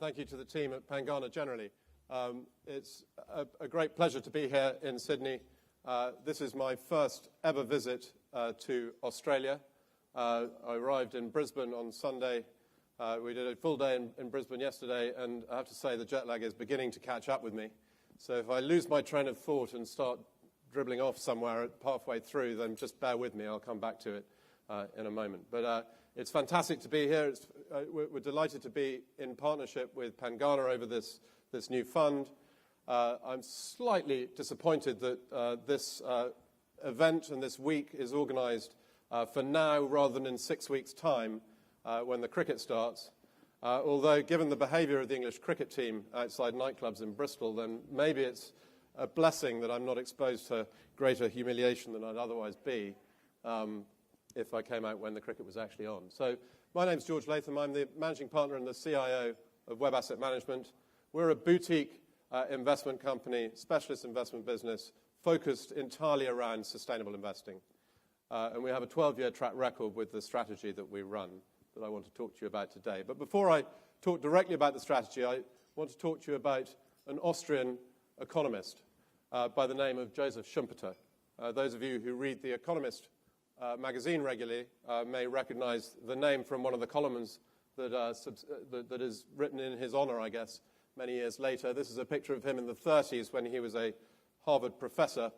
thank you to the team at Pengana generally. It's a great pleasure to be here in Sydney. This is my first ever visit to Australia. I arrived in Brisbane on Sunday. We did a full day in Brisbane yesterday, and I have to say the jet lag is beginning to catch up with me. So if I lose my train of thought and start dribbling off somewhere halfway through, then just bear with me. I'll come back to it in a moment. But it's fantastic to be here. We're delighted to be in partnership with Pengana over this new fund. I'm slightly disappointed that this event and this week is organised for now rather than in 6 weeks' time when the cricket starts. Although, given the behaviour of the English cricket team outside nightclubs in Bristol, then maybe it's a blessing that I'm not exposed to greater humiliation than I'd otherwise be if I came out when the cricket was actually on. So my name's George Latham. I'm the managing partner and the CIO of WHEB Asset Management. We're a boutique investment company, specialist investment business, focused entirely around sustainable investing. And we have a 12-year track record with the strategy that we run that I want to talk to you about today. But before I talk directly about the strategy, I want to talk to you about an Austrian economist by the name of Joseph Schumpeter. Those of you who read The Economist magazine regularly may recognize the name from one of the columns that is written in his honor, I guess, many years later. This is a picture of him in the 30s when he was a Harvard professor,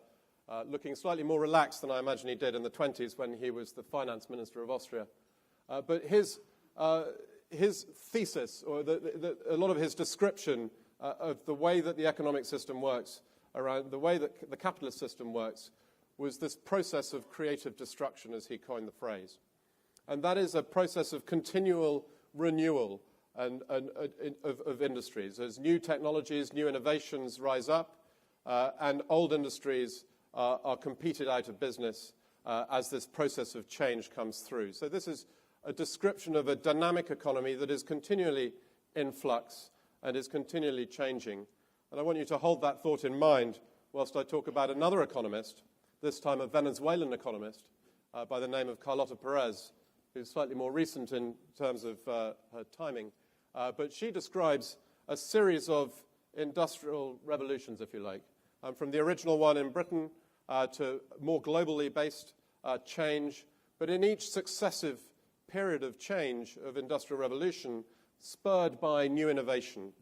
looking slightly more relaxed than I imagine he did in the 20s when he was the finance minister of Austria. But his thesis, or a lot of his description of the way that the economic system works, around the way that the capitalist system works, was this process of creative destruction, as he coined the phrase. And that is a process of continual renewal of industries. As new technologies, new innovations rise up, and old industries are competed out of business as this process of change comes through. So this is a description of a dynamic economy that is continually in flux and is continually changing. And I want you to hold that thought in mind whilst I talk about another economist, this time a Venezuelan economist by the name of Carlota Perez, who's slightly more recent in terms of her timing. But she describes a series of industrial revolutions, if you like, from the original one in Britain to more globally based change. But in each successive period of change of industrial revolution, spurred by new innovation,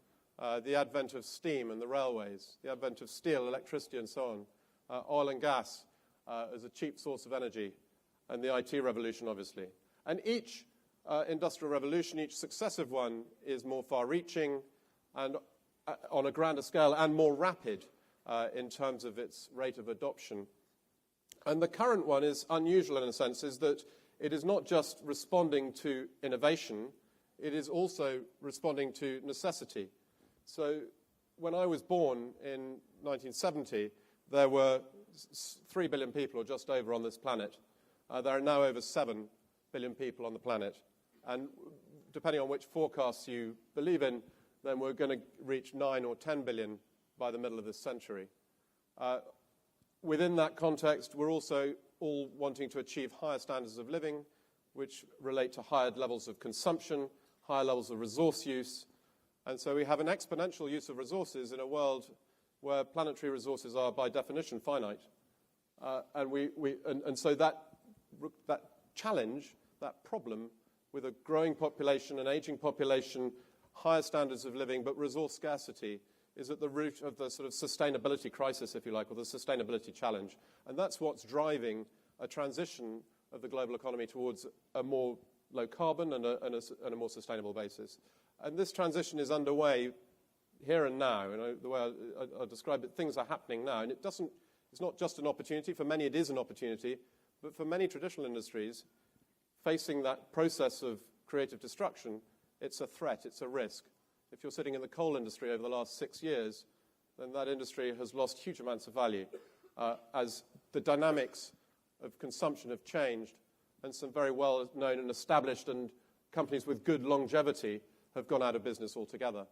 the advent of steam and the railways, the advent of steel, electricity, and so on, oil and gas as a cheap source of energy, and the IT revolution, obviously. And each industrial revolution, each successive one, is more far-reaching and on a grander scale and more rapid in terms of its rate of adoption. And the current one is unusual in a sense, is that it is not just responding to innovation, it is also responding to necessity. So when I was born in 1970, there were 3 billion people, or just over, on this planet. There are now over 7 billion people on the planet. And depending on which forecasts you believe in, then we're going to reach 9 or 10 billion by the middle of this century. Within that context, we're also all wanting to achieve higher standards of living, which relate to higher levels of consumption, higher levels of resource use. And so we have an exponential use of resources in a world where planetary resources are, by definition, finite. And so that challenge, that problem, with a growing population, an aging population, higher standards of living, but resource scarcity, is at the root of the sort of sustainability crisis, if you like, or the sustainability challenge. And that's what's driving a transition of the global economy towards a more low carbon and a more sustainable basis. And this transition is underway here and now. The way I describe it, things are happening now. And it's not just an opportunity. For many, it is an opportunity. But for many traditional industries, facing that process of creative destruction, it's a threat, it's a risk. If you're sitting in the coal industry over the last 6 years, then that industry has lost huge amounts of value as the dynamics of consumption have changed, and some very well-known and established and companies with good longevity have gone out of business altogether.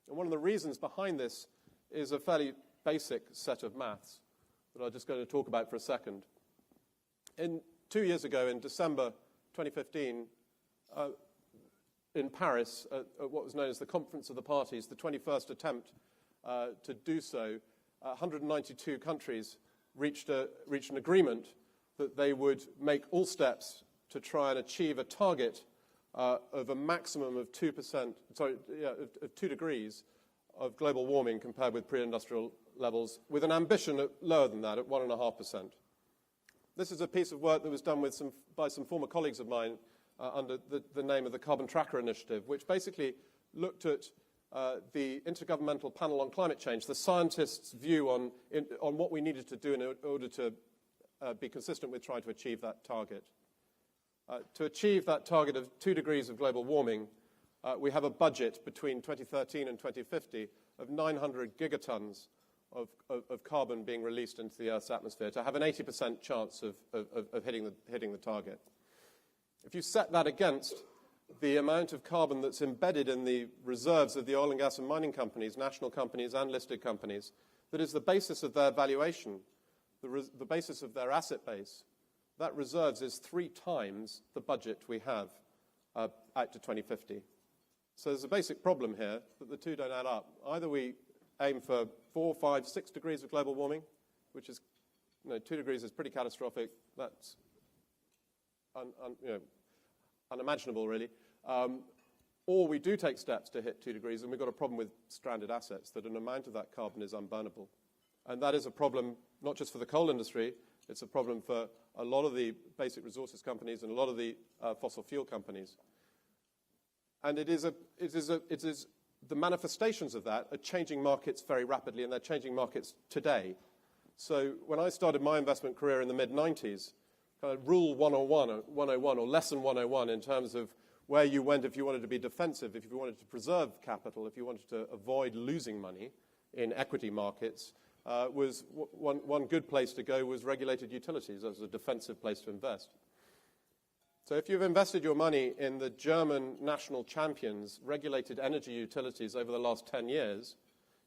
And one of the reasons behind this is a fairly basic set of maths that I'm just going to talk about for a second. 2 years ago, in December 2015, in Paris at what was known as the Conference of the Parties, the 21st attempt to do so, 192 countries reached an agreement that they would make all steps to try and achieve a target of a maximum of 2%, of 2 degrees of global warming compared with pre-industrial levels, with an ambition lower than that, at 1.5%. This is a piece of work that was done by some former colleagues of mine under the name of the Carbon Tracker Initiative, which basically looked at the Intergovernmental Panel on Climate Change, the scientists' view on what we needed to do in order to be consistent with trying to achieve that target. To achieve that target of 2 degrees of global warming, we have a budget between 2013 and 2050 of 900 gigatons of carbon being released into the Earth's atmosphere to have an 80% chance of hitting the target. If you set that against the amount of carbon that's embedded in the reserves of the oil and gas and mining companies, national companies and listed companies, that is the basis of their valuation, the basis of their asset base, that reserves is 3 times the budget we have out to 2050. So there's a basic problem here that the two don't add up. Either we aim for 4, 5, 6 degrees of global warming, which is, 2 degrees is pretty catastrophic. That's unimaginable, really. Or we do take steps to hit 2 degrees, and we've got a problem with stranded assets, that an amount of that carbon is unburnable. And that is a problem not just for the coal industry, it's a problem for a lot of the basic resources companies and a lot of the fossil fuel companies. And it is the manifestations of that are changing markets very rapidly, and they're changing markets today. So when I started my investment career in the mid-90s, kind of Rule 101 or Lesson 101 in terms of where you went if you wanted to be defensive, if you wanted to preserve capital, if you wanted to avoid losing money in equity markets, was one good place to go was regulated utilities as a defensive place to invest. So if you've invested your money in the German national champions, regulated energy utilities over the last 10 years,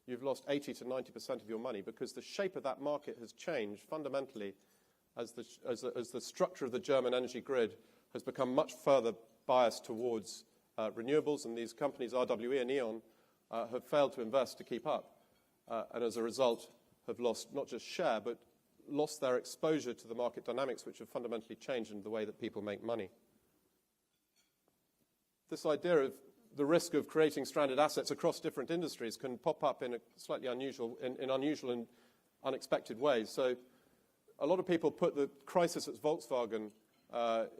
you've lost 80 to 90% of your money because the shape of that market has changed fundamentally as the structure of the German energy grid has become much further biased towards renewables, and these companies, RWE and E.ON, have failed to invest to keep up, and as a result have lost not just share, but lost their exposure to the market dynamics, which have fundamentally changed in the way that people make money. This idea of the risk of creating stranded assets across different industries can pop up in a slightly unusual and unexpected ways. So a lot of people put the crisis at Volkswagen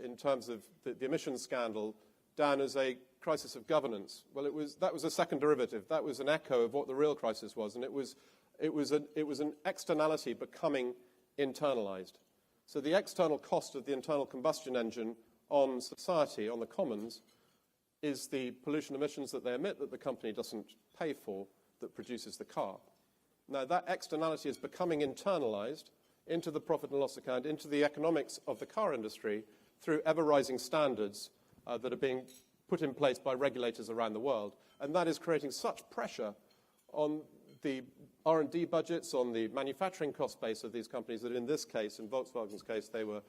in terms of the emissions scandal down as a crisis of governance. Well, that was a second derivative. That was an echo of what the real crisis was, and it was an externality becoming internalized. So the external cost of the internal combustion engine on society, on the commons, is the pollution emissions that they emit that the company doesn't pay for that produces the car. Now, that externality is becoming internalized into the profit and loss account, into the economics of the car industry through ever-rising standards that are being put in place by regulators around the world. And that is creating such pressure on the R&D budgets, on the manufacturing cost base of these companies that in this case, in Volkswagen's case, they were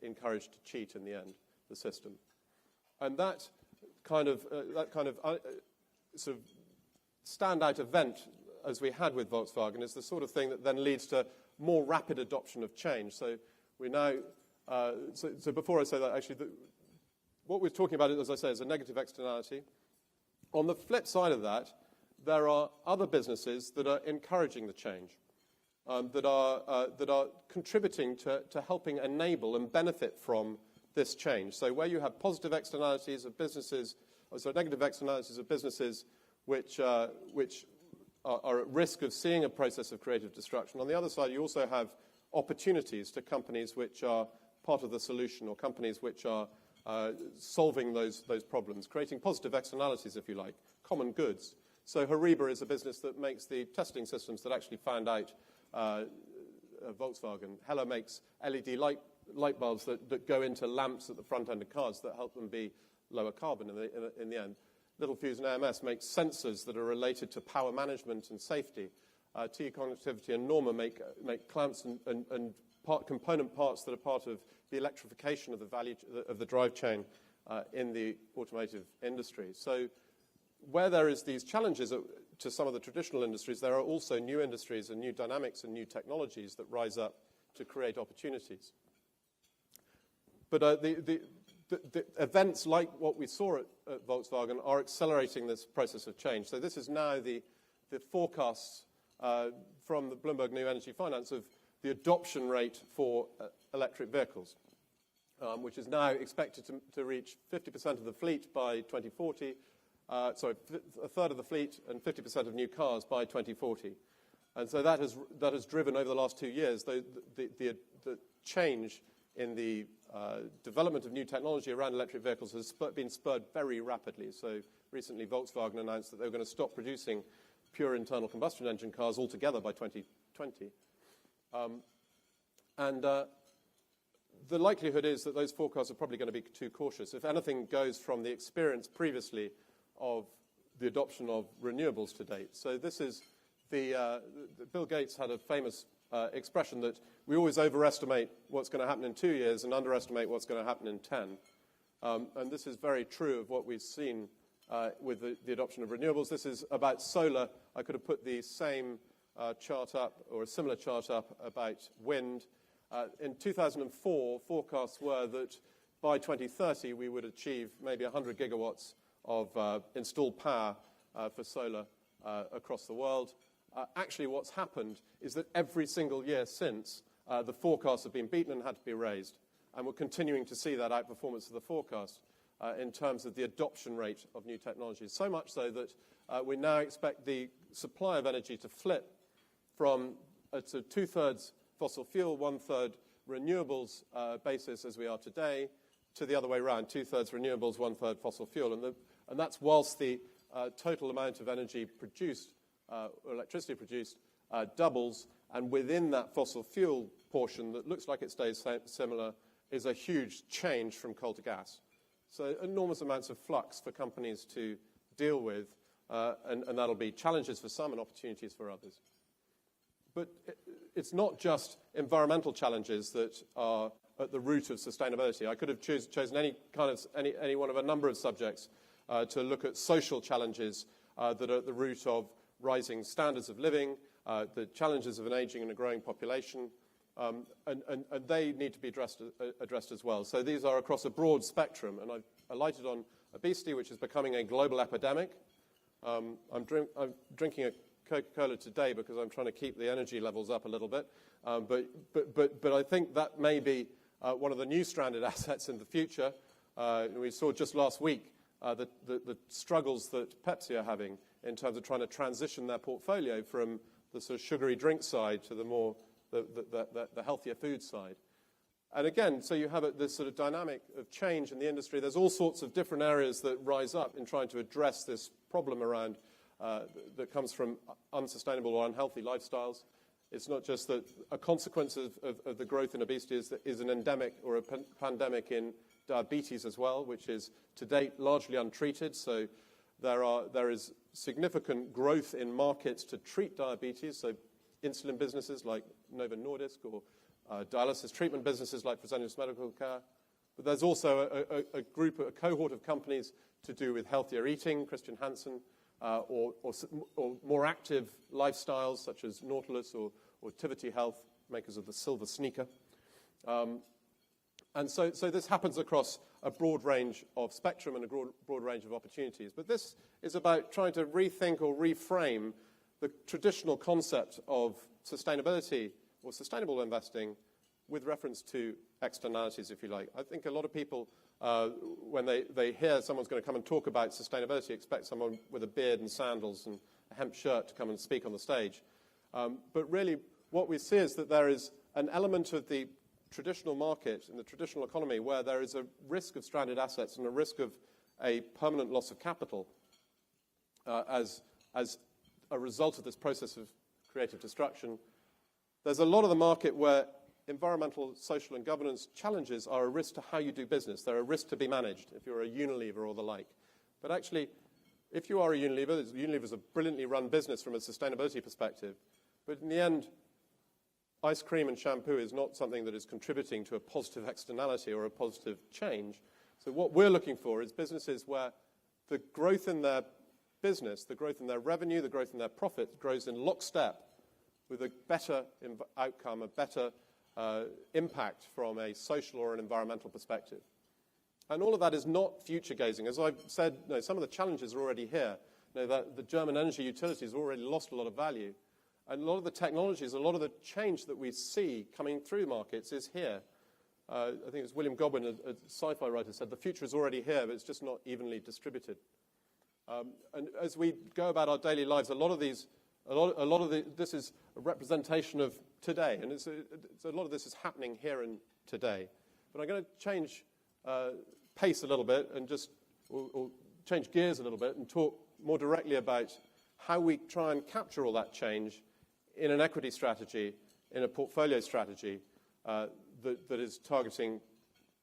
encouraged to cheat in the end, the system. And that kind of sort of standout event, as we had with Volkswagen, is the sort of thing that then leads to more rapid adoption of change. So we now, so before I say that, actually, what we're talking about, as I say, is a negative externality. On the flip side of that, there are other businesses that are encouraging the change, that are contributing to helping enable and benefit from this change. So where you have positive externalities of businesses, so negative externalities of businesses which are at risk of seeing a process of creative destruction. On the other side, you also have opportunities to companies which are part of the solution, or companies which are solving those problems, creating positive externalities, if you like, common goods. So Horiba is a business that makes the testing systems that actually found out Volkswagen. Hella makes LED light bulbs that go into lamps at the front end of cars that help them be lower carbon in the end. Littlefuse and AMS make sensors that are related to power management and safety. TE Connectivity and Norma make clamps and component parts that are part of the electrification of the value of the drive chain in the automotive industry. So where there is these challenges to some of the traditional industries, there are also new industries and new dynamics and new technologies that rise up to create opportunities. But the events like what we saw at Volkswagen are accelerating this process of change. So this is now the forecasts from the Bloomberg New Energy Finance of the adoption rate for electric vehicles, which is now expected to reach 50% of the fleet by 2040. A third of the fleet and 50% of new cars by 2040. And so that has driven over the last 2 years the change in the development of new technology around electric vehicles has been spurred very rapidly. So recently Volkswagen announced that they were going to stop producing pure internal combustion engine cars altogether by 2020. The likelihood is that those forecasts are probably going to be too cautious. If anything goes from the experience previously of the adoption of renewables to date. So this is Bill Gates had a famous expression that we always overestimate what's going to happen in 2 years and underestimate what's going to happen in 10. And this is very true of what we've seen with the adoption of renewables. This is about solar. I could have put the same chart up or a similar chart up about wind. In 2004, forecasts were that by 2030 we would achieve maybe 100 gigawatts of installed power for solar across the world. Actually, what's happened is that every single year since, the forecasts have been beaten and had to be raised. And we're continuing to see that outperformance of the forecast in terms of the adoption rate of new technologies. So much so that we now expect the supply of energy to flip from a 2/3 fossil fuel, 1/3 renewables basis as we are today, to the other way around, 2/3 renewables, 1/3 fossil fuel. And that's whilst the total amount of energy produced, or electricity produced, doubles. And within that fossil fuel portion that looks like it stays similar is a huge change from coal to gas. So enormous amounts of flux for companies to deal with, and that'll be challenges for some and opportunities for others. But it's not just environmental challenges that are at the root of sustainability. I could have chosen any one of a number of subjects to look at social challenges that are at the root of rising standards of living, the challenges of an aging and a growing population, and they need to be addressed as well. So these are across a broad spectrum, and I've alighted on obesity, which is becoming a global epidemic. I'm drinking a Coca-Cola today because I'm trying to keep the energy levels up a little bit, but I think that may be one of the new stranded assets in the future. We saw just last week the struggles that Pepsi are having in terms of trying to transition their portfolio from the sort of sugary drink side to the more the healthier food side. And again, so you have this sort of dynamic of change in the industry. There's all sorts of different areas that rise up in trying to address this problem around that comes from unsustainable or unhealthy lifestyles. It's not just that a consequence of the growth in obesity is an endemic or a pandemic in diabetes as well, which is to date largely untreated. So there is significant growth in markets to treat diabetes. So insulin businesses like Novo Nordisk or dialysis treatment businesses like Fresenius Medical Care. But there's also a cohort of companies to do with healthier eating, Christensen, or more active lifestyles such as Nautilus or Tivity Health, makers of the silver sneaker. And so this happens across a broad range of spectrum and a broad range of opportunities. But this is about trying to rethink or reframe the traditional concept of sustainability or sustainable investing with reference to externalities, if you like. I think a lot of people, when they hear someone's going to come and talk about sustainability, expect someone with a beard and sandals and a hemp shirt to come and speak on the stage. But really, what we see is that there is an element of the traditional market and the traditional economy where there is a risk of stranded assets and a risk of a permanent loss of capital as a result of this process of creative destruction. There's a lot of the market where environmental, social, and governance challenges are a risk to how you do business. They're a risk to be managed if you're a Unilever or the like. But actually, if you are a Unilever is a brilliantly run business from a sustainability perspective. But in the end, ice cream and shampoo is not something that is contributing to a positive externality or a positive change. So what we're looking for is businesses where the growth in their business, the growth in their revenue, the growth in their profit grows in lockstep with a better outcome, a better impact from a social or an environmental perspective. And all of that is not future-gazing. As I've said, some of the challenges are already here. That the German energy utilities have already lost a lot of value. And a lot of the technologies, a lot of the change that we see coming through markets is here. I think it was William Godwin, a sci-fi writer, said the future is already here, but it's just not evenly distributed. And as we go about our daily lives, a lot of this is a representation of today, and a lot of this is happening here and today. But I'm going to change pace a little bit and or change gears a little bit and talk more directly about how we try and capture all that change in an equity strategy, in a portfolio strategy that is targeting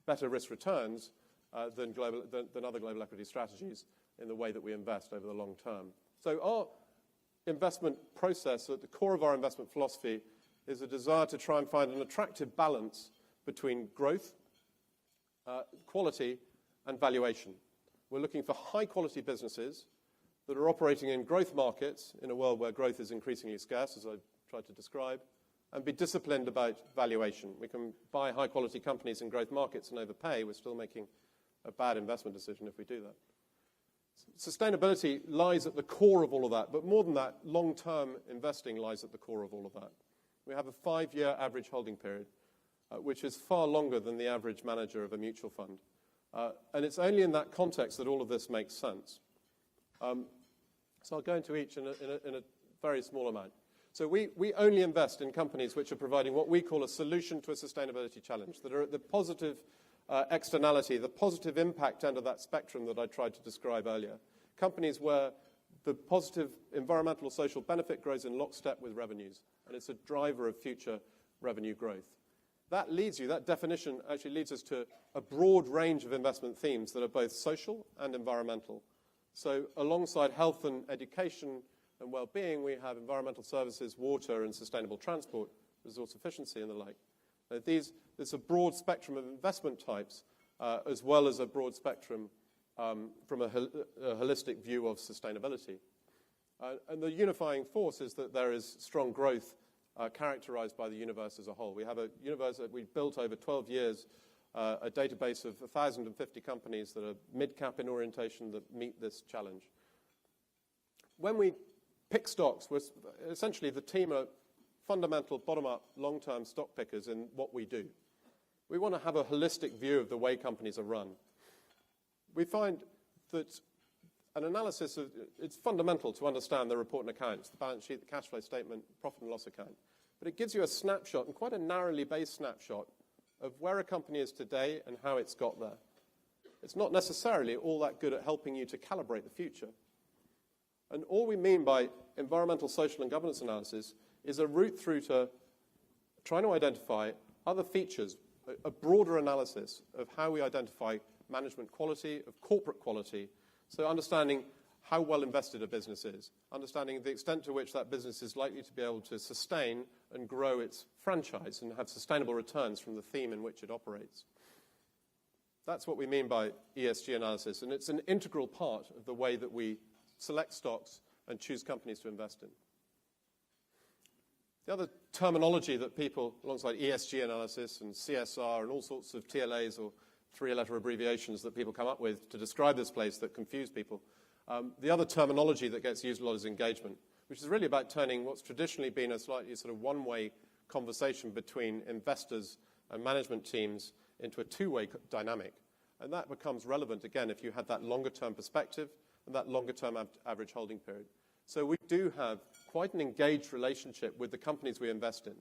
better risk returns than other global equity strategies in the way that we invest over the long term. So our investment process, at the core of our investment philosophy, is a desire to try and find an attractive balance between growth, quality, and valuation. We're looking for high-quality businesses that are operating in growth markets in a world where growth is increasingly scarce, as I've tried to describe, and be disciplined about valuation. We can buy high-quality companies in growth markets and overpay. We're still making a bad investment decision if we do that. Sustainability lies at the core of all of that, but more than that, long-term investing lies at the core of all of that. We have a 5-year average holding period, which is far longer than the average manager of a mutual fund. And it's only in that context that all of this makes sense. So I'll go into each in a very small amount. So we only invest in companies which are providing what we call a solution to a sustainability challenge, that are at the positive externality, the positive impact end of that spectrum that I tried to describe earlier. Companies where the positive environmental or social benefit grows in lockstep with revenues, and it's a driver of future revenue growth. That definition actually leads us to a broad range of investment themes that are both social and environmental. So alongside health and education and well-being, we have environmental services, water and sustainable transport, resource efficiency and the like. There's a broad spectrum of investment types as well as a broad spectrum from a holistic view of sustainability. And the unifying force is that there is strong growth characterized by the universe as a whole. We have a universe that we've built over 12 years, a database of 1,050 companies that are mid-cap in orientation that meet this challenge. When we pick stocks, essentially the team are fundamental, bottom-up, long-term stock pickers in what we do. We want to have a holistic view of the way companies are run. We find that an analysis of it's fundamental to understand the report and accounts, the balance sheet, the cash flow statement, profit and loss account. But it gives you a snapshot, and quite a narrowly based snapshot, of where a company is today and how it's got there. It's not necessarily all that good at helping you to calibrate the future. And all we mean by environmental, social, and governance analysis is a route through to trying to identify other features, a broader analysis of how we identify management quality, of corporate quality, so understanding how well invested a business is, understanding the extent to which that business is likely to be able to sustain and grow its franchise and have sustainable returns from the theme in which it operates. That's what we mean by ESG analysis, and it's an integral part of the way that we select stocks and choose companies to invest in. The other terminology that people, alongside ESG analysis and CSR and all sorts of TLAs or three-letter abbreviations that people come up with to describe this place that confuse people, the other terminology that gets used a lot is engagement, which is really about turning what's traditionally been a slightly sort of one-way conversation between investors and management teams into a two-way dynamic. And that becomes relevant, again, if you had that longer-term perspective and that longer-term average holding period. So we do have quite an engaged relationship with the companies we invest in.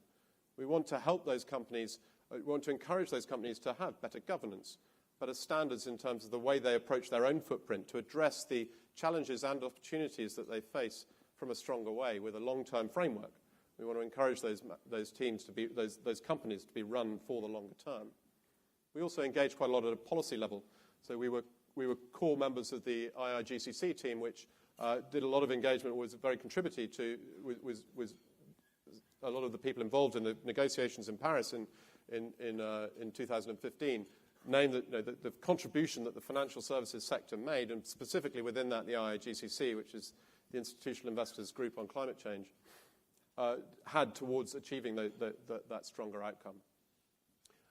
We want to help those companies, we want to encourage those companies to have better governance, better standards in terms of the way they approach their own footprint to address the challenges and opportunities that they face from a stronger way with a long-term framework. We want to encourage those teams to be, those companies to be run for the longer term. We also engage quite a lot at a policy level. So we were core members of the IIGCC team, which did a lot of engagement, was very contributory to, was a lot of the people involved in the negotiations in Paris in 2015, name that, the contribution that the financial services sector made, and specifically within that the IIGCC, which is the Institutional Investors Group on Climate Change, had towards achieving that stronger outcome.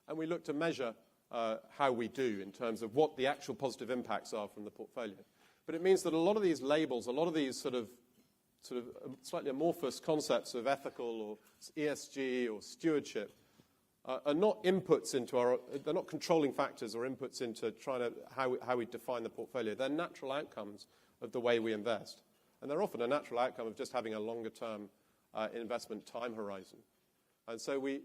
And we look to measure how we do in terms of what the actual positive impacts are from the portfolio. But it means that a lot of these labels, a lot of these sort of slightly amorphous concepts of ethical or ESG or stewardship are not inputs into they're not controlling factors or inputs into how we define the portfolio. They're natural outcomes of the way we invest. And they're often a natural outcome of just having a longer term investment time horizon. And so we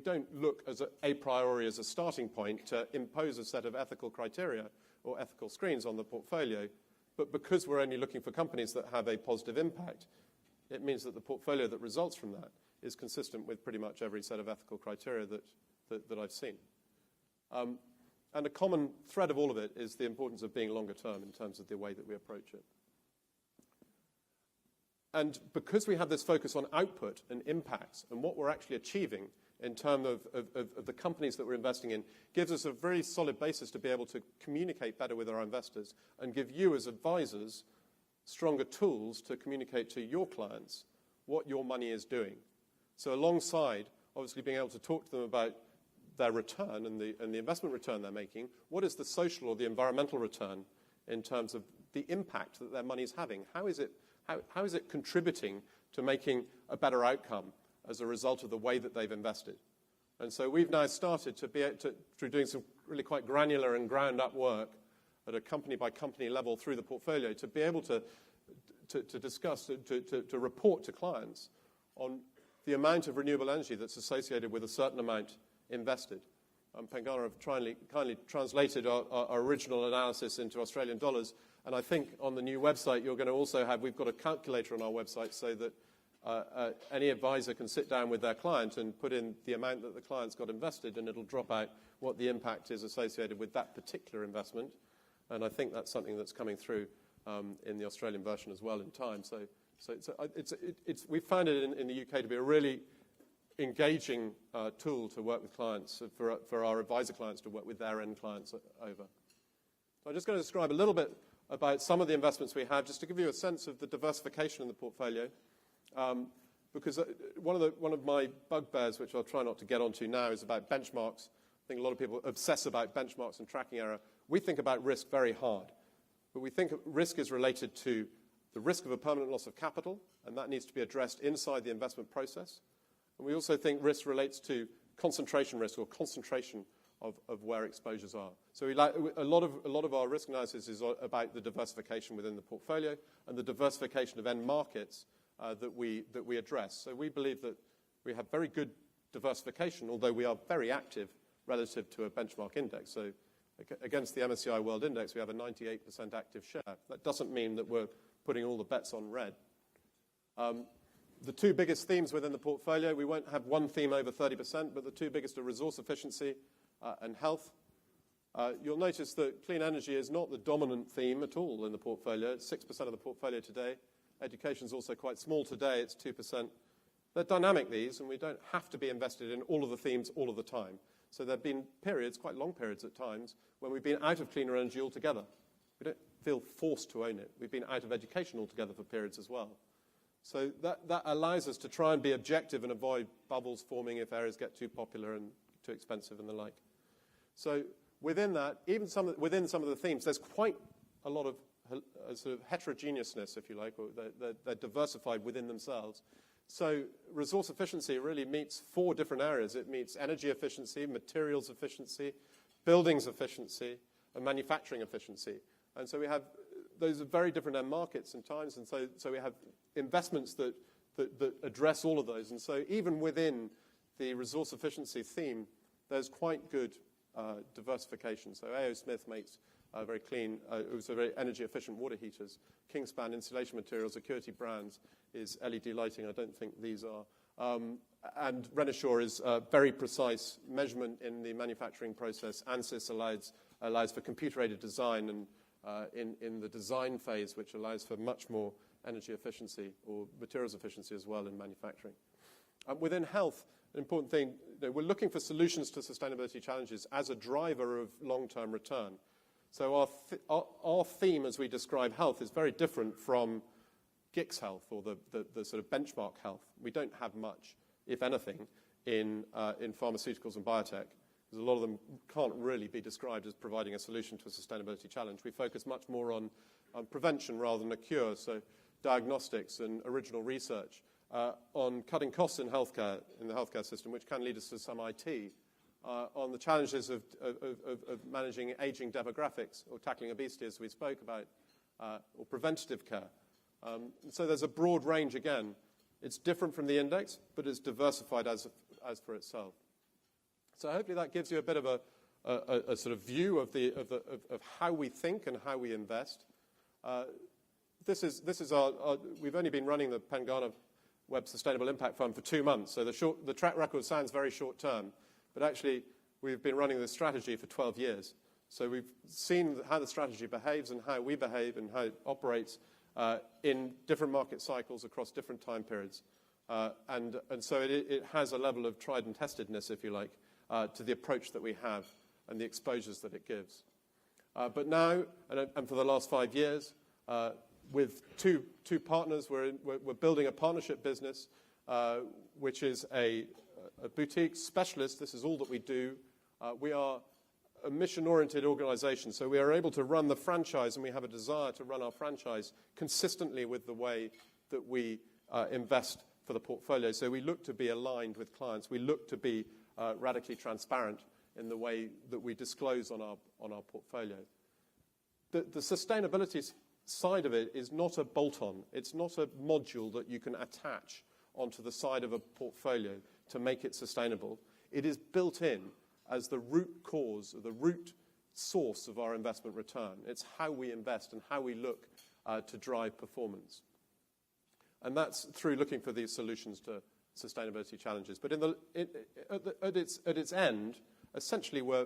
don't look as a priori as a starting point to impose a set of ethical criteria or ethical screens on the portfolio, but because we're only looking for companies that have a positive impact, it means that the portfolio that results from that is consistent with pretty much every set of ethical criteria that I've seen. And a common thread of all of it is the importance of being longer term in terms of the way that we approach it. And because we have this focus on output and impacts and what we're actually achieving in terms of the companies that we're investing in, gives us a very solid basis to be able to communicate better with our investors and give you as advisors stronger tools to communicate to your clients what your money is doing. So alongside, obviously, being able to talk to them about their return and the investment return they're making, what is the social or the environmental return in terms of the impact that their money is having? How is it contributing to making a better outcome as a result of the way that they've invested? And so we've now started through doing some really quite granular and ground-up work at a company-by-company level through the portfolio to be able to discuss, to report to clients on the amount of renewable energy that's associated with a certain amount invested. Pengana have kindly translated our original analysis into Australian dollars, and I think on the new website you're going to also have, we've got a calculator on our website so that any advisor can sit down with their client and put in the amount that the client's got invested, and it'll drop out what the impact is associated with that particular investment. And I think that's something that's coming through in the Australian version as well in time. So we found it in the UK to be a really engaging tool to work with clients, for our advisor clients to work with their end clients over. So I'm just going to describe a little bit about some of the investments we have, just to give you a sense of the diversification in the portfolio. Because one of my bugbears, which I'll try not to get onto now, is about benchmarks. I think a lot of people obsess about benchmarks and tracking error. We think about risk very hard. But we think risk is related to the risk of a permanent loss of capital, and that needs to be addressed inside the investment process. And we also think risk relates to concentration risk, or concentration of where exposures are. So a lot of our risk analysis is about the diversification within the portfolio and the diversification of end markets that we address. So we believe that we have very good diversification, although we are very active relative to a benchmark index. So against the MSCI World Index, we have a 98% active share. That doesn't mean that we're putting all the bets on red. The two biggest themes within the portfolio, we won't have one theme over 30%, but the two biggest are resource efficiency and health. You'll notice that clean energy is not the dominant theme at all in the portfolio. It's 6% of the portfolio today. Education is also quite small today. It's 2%. They're dynamic, these, and we don't have to be invested in all of the themes all of the time. So there have been periods, quite long periods at times, when we've been out of cleaner energy altogether. We don't feel forced to own it. We've been out of education altogether for periods as well. So that allows us to try and be objective and avoid bubbles forming if areas get too popular and too expensive and the like. So within that, even within some of the themes, there's quite a lot of sort of heterogeneousness, if you like, or they're diversified within themselves. So resource efficiency really meets four different areas. It meets energy efficiency, materials efficiency, buildings efficiency, and manufacturing efficiency. And so we have those are very different end markets and times, and so we have investments that address all of those. And so even within the resource efficiency theme, there's quite good diversification. So A.O. Smith makes very clean, also very energy efficient water heaters. Kingspan insulation materials, Acuity Brands is LED lighting. I don't think these are. And Renishaw is very precise measurement in the manufacturing process. ANSYS allows for computer-aided design and in the design phase, which allows for much more energy efficiency or materials efficiency as well in manufacturing. Within health, an important thing, we're looking for solutions to sustainability challenges as a driver of long-term return. So our theme as we describe health is very different from GICS health or the sort of benchmark health. We don't have much, if anything, in pharmaceuticals and biotech, because a lot of them can't really be described as providing a solution to a sustainability challenge. We focus much more on prevention rather than a cure, so diagnostics and original research, on cutting costs in the healthcare system, which can lead us to some IT, on the challenges of managing aging demographics or tackling obesity, as we spoke about, or preventative care. So there's a broad range again. It's different from the index, but it's diversified as for itself. So hopefully that gives you a bit of a sort of view of how we think and how we invest. This is our we've only been running the Pengana Web Sustainable Impact Fund for 2 months, so the track record sounds very short term, but actually we've been running this strategy for 12 years. So we've seen how the strategy behaves and how we behave and how it operates in different market cycles across different time periods. And so it has a level of tried and testedness, if you like, to the approach that we have and the exposures that it gives. But now, and for the last 5 years, with two partners, we're building a partnership business, which is a boutique specialist. This is all that we do. We are a mission-oriented organization, so we are able to run the franchise, and we have a desire to run our franchise consistently with the way that we invest for the portfolio. So we look to be aligned with clients. We look to be radically transparent in the way that we disclose on our portfolio. The sustainability side of it is not a bolt-on. It's not a module that you can attach onto the side of a portfolio to make it sustainable. It is built in as the root cause, or the root source of our investment return. It's how we invest and how we look to drive performance. And that's through looking for these solutions to sustainability challenges. But at its end, essentially we're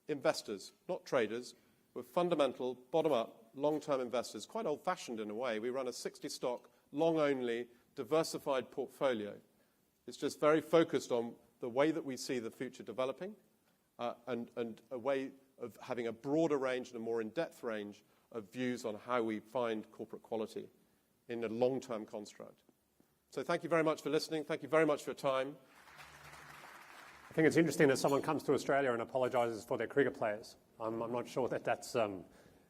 investors, not traders. We're fundamental, bottom-up, long-term investors, quite old-fashioned in a way. We run a 60-stock, long-only, diversified portfolio. It's just very focused on the way that we see the future developing and a way of having a broader range and a more in-depth range of views on how we find corporate quality in a long-term construct. So thank you very much for listening. Thank you very much for your time. I think it's interesting that someone comes to Australia and apologises for their cricket players. I'm not sure that that's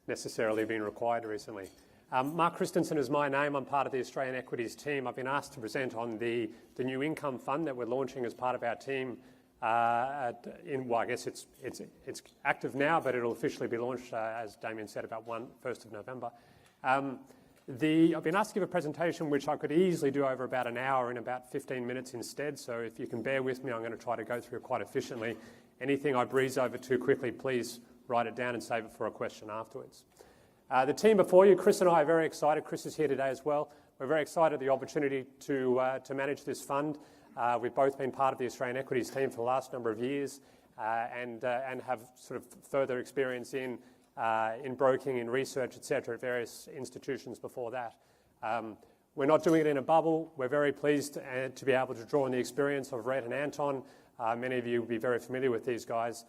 necessarily been required recently. Mark Christensen is my name. I'm part of the Australian Equities team. I've been asked to present on the new income fund that we're launching as part of our team. I guess it's active now, but it'll officially be launched, as Damien said, about 1st of November. I've been asked to give a presentation which I could easily do over about an hour in about 15 minutes instead, so if you can bear with me, I'm going to try to go through it quite efficiently. Anything I breeze over too quickly, please write it down and save it for a question afterwards. The team before you, Chris and I are very excited. Chris is here today as well. We're very excited at the opportunity to manage this fund. We've both been part of the Australian Equities team for the last number of years and have sort of further experience in broking, in research, etc., at various institutions before that. We're not doing it in a bubble. We're very pleased to be able to draw on the experience of Rhett and Anton. Many of you will be very familiar with these guys.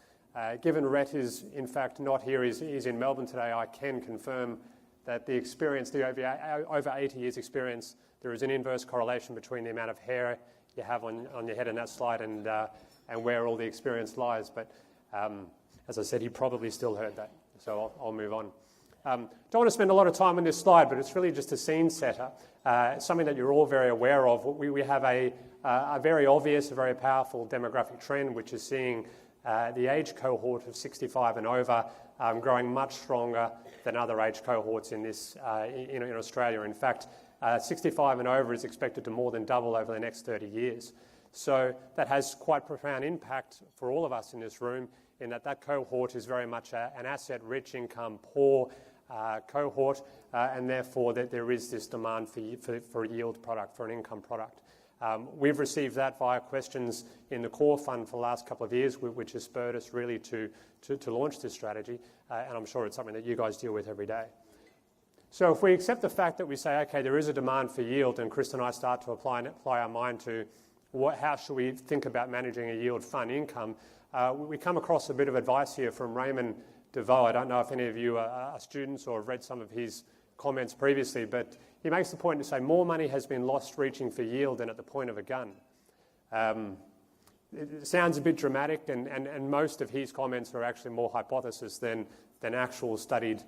Given Rhett is, in fact, not here, he's in Melbourne today, I can confirm that the experience, the over 80 years experience, there is an inverse correlation between the amount of hair you have on your head in that slide and where all the experience lies. But as I said, he probably still heard that. So I'll move on. Don't want to spend a lot of time on this slide, but it's really just a scene setter, something that you're all very aware of. We have a very obvious, a very powerful demographic trend, which is seeing the age cohort of 65 and over growing much stronger than other age cohorts in Australia. In fact, 65 and over is expected to more than double over the next 30 years. So that has quite profound impact for all of us in this room, in that cohort is very much an asset-rich, income-poor cohort, and therefore that there is this demand for a yield product, for an income product. We've received that via questions in the core fund for the last couple of years, which has spurred us really to launch this strategy, and I'm sure it's something that you guys deal with every day. So if we accept the fact that we say, okay, there is a demand for yield, and Chris and I start to apply our mind to how should we think about managing a yield fund income, we come across a bit of advice here from Raymond DeVoe. I don't know if any of you are students or have read some of his comments previously, but he makes the point to say more money has been lost reaching for yield than at the point of a gun. It sounds a bit dramatic, and most of his comments are actually more hypothesis than actual studied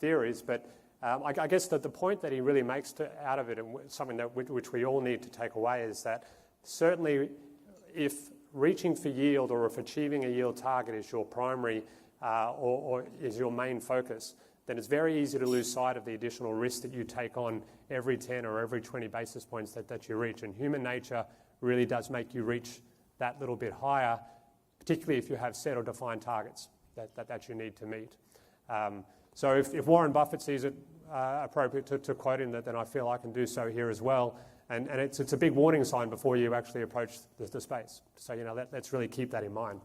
theories. But I guess that the point that he really makes out of it, and something that which we all need to take away, is that certainly if reaching for yield or if achieving a yield target is your primary or is your main focus, then it's very easy to lose sight of the additional risk that you take on every 10 or every 20 basis points that you reach. And human nature really does make you reach that little bit higher, particularly if you have set or defined targets that you need to meet. So if Warren Buffett sees it appropriate to quote him, then I feel I can do so here as well. And it's a big warning sign before you actually approach the space. So, let's really keep that in mind.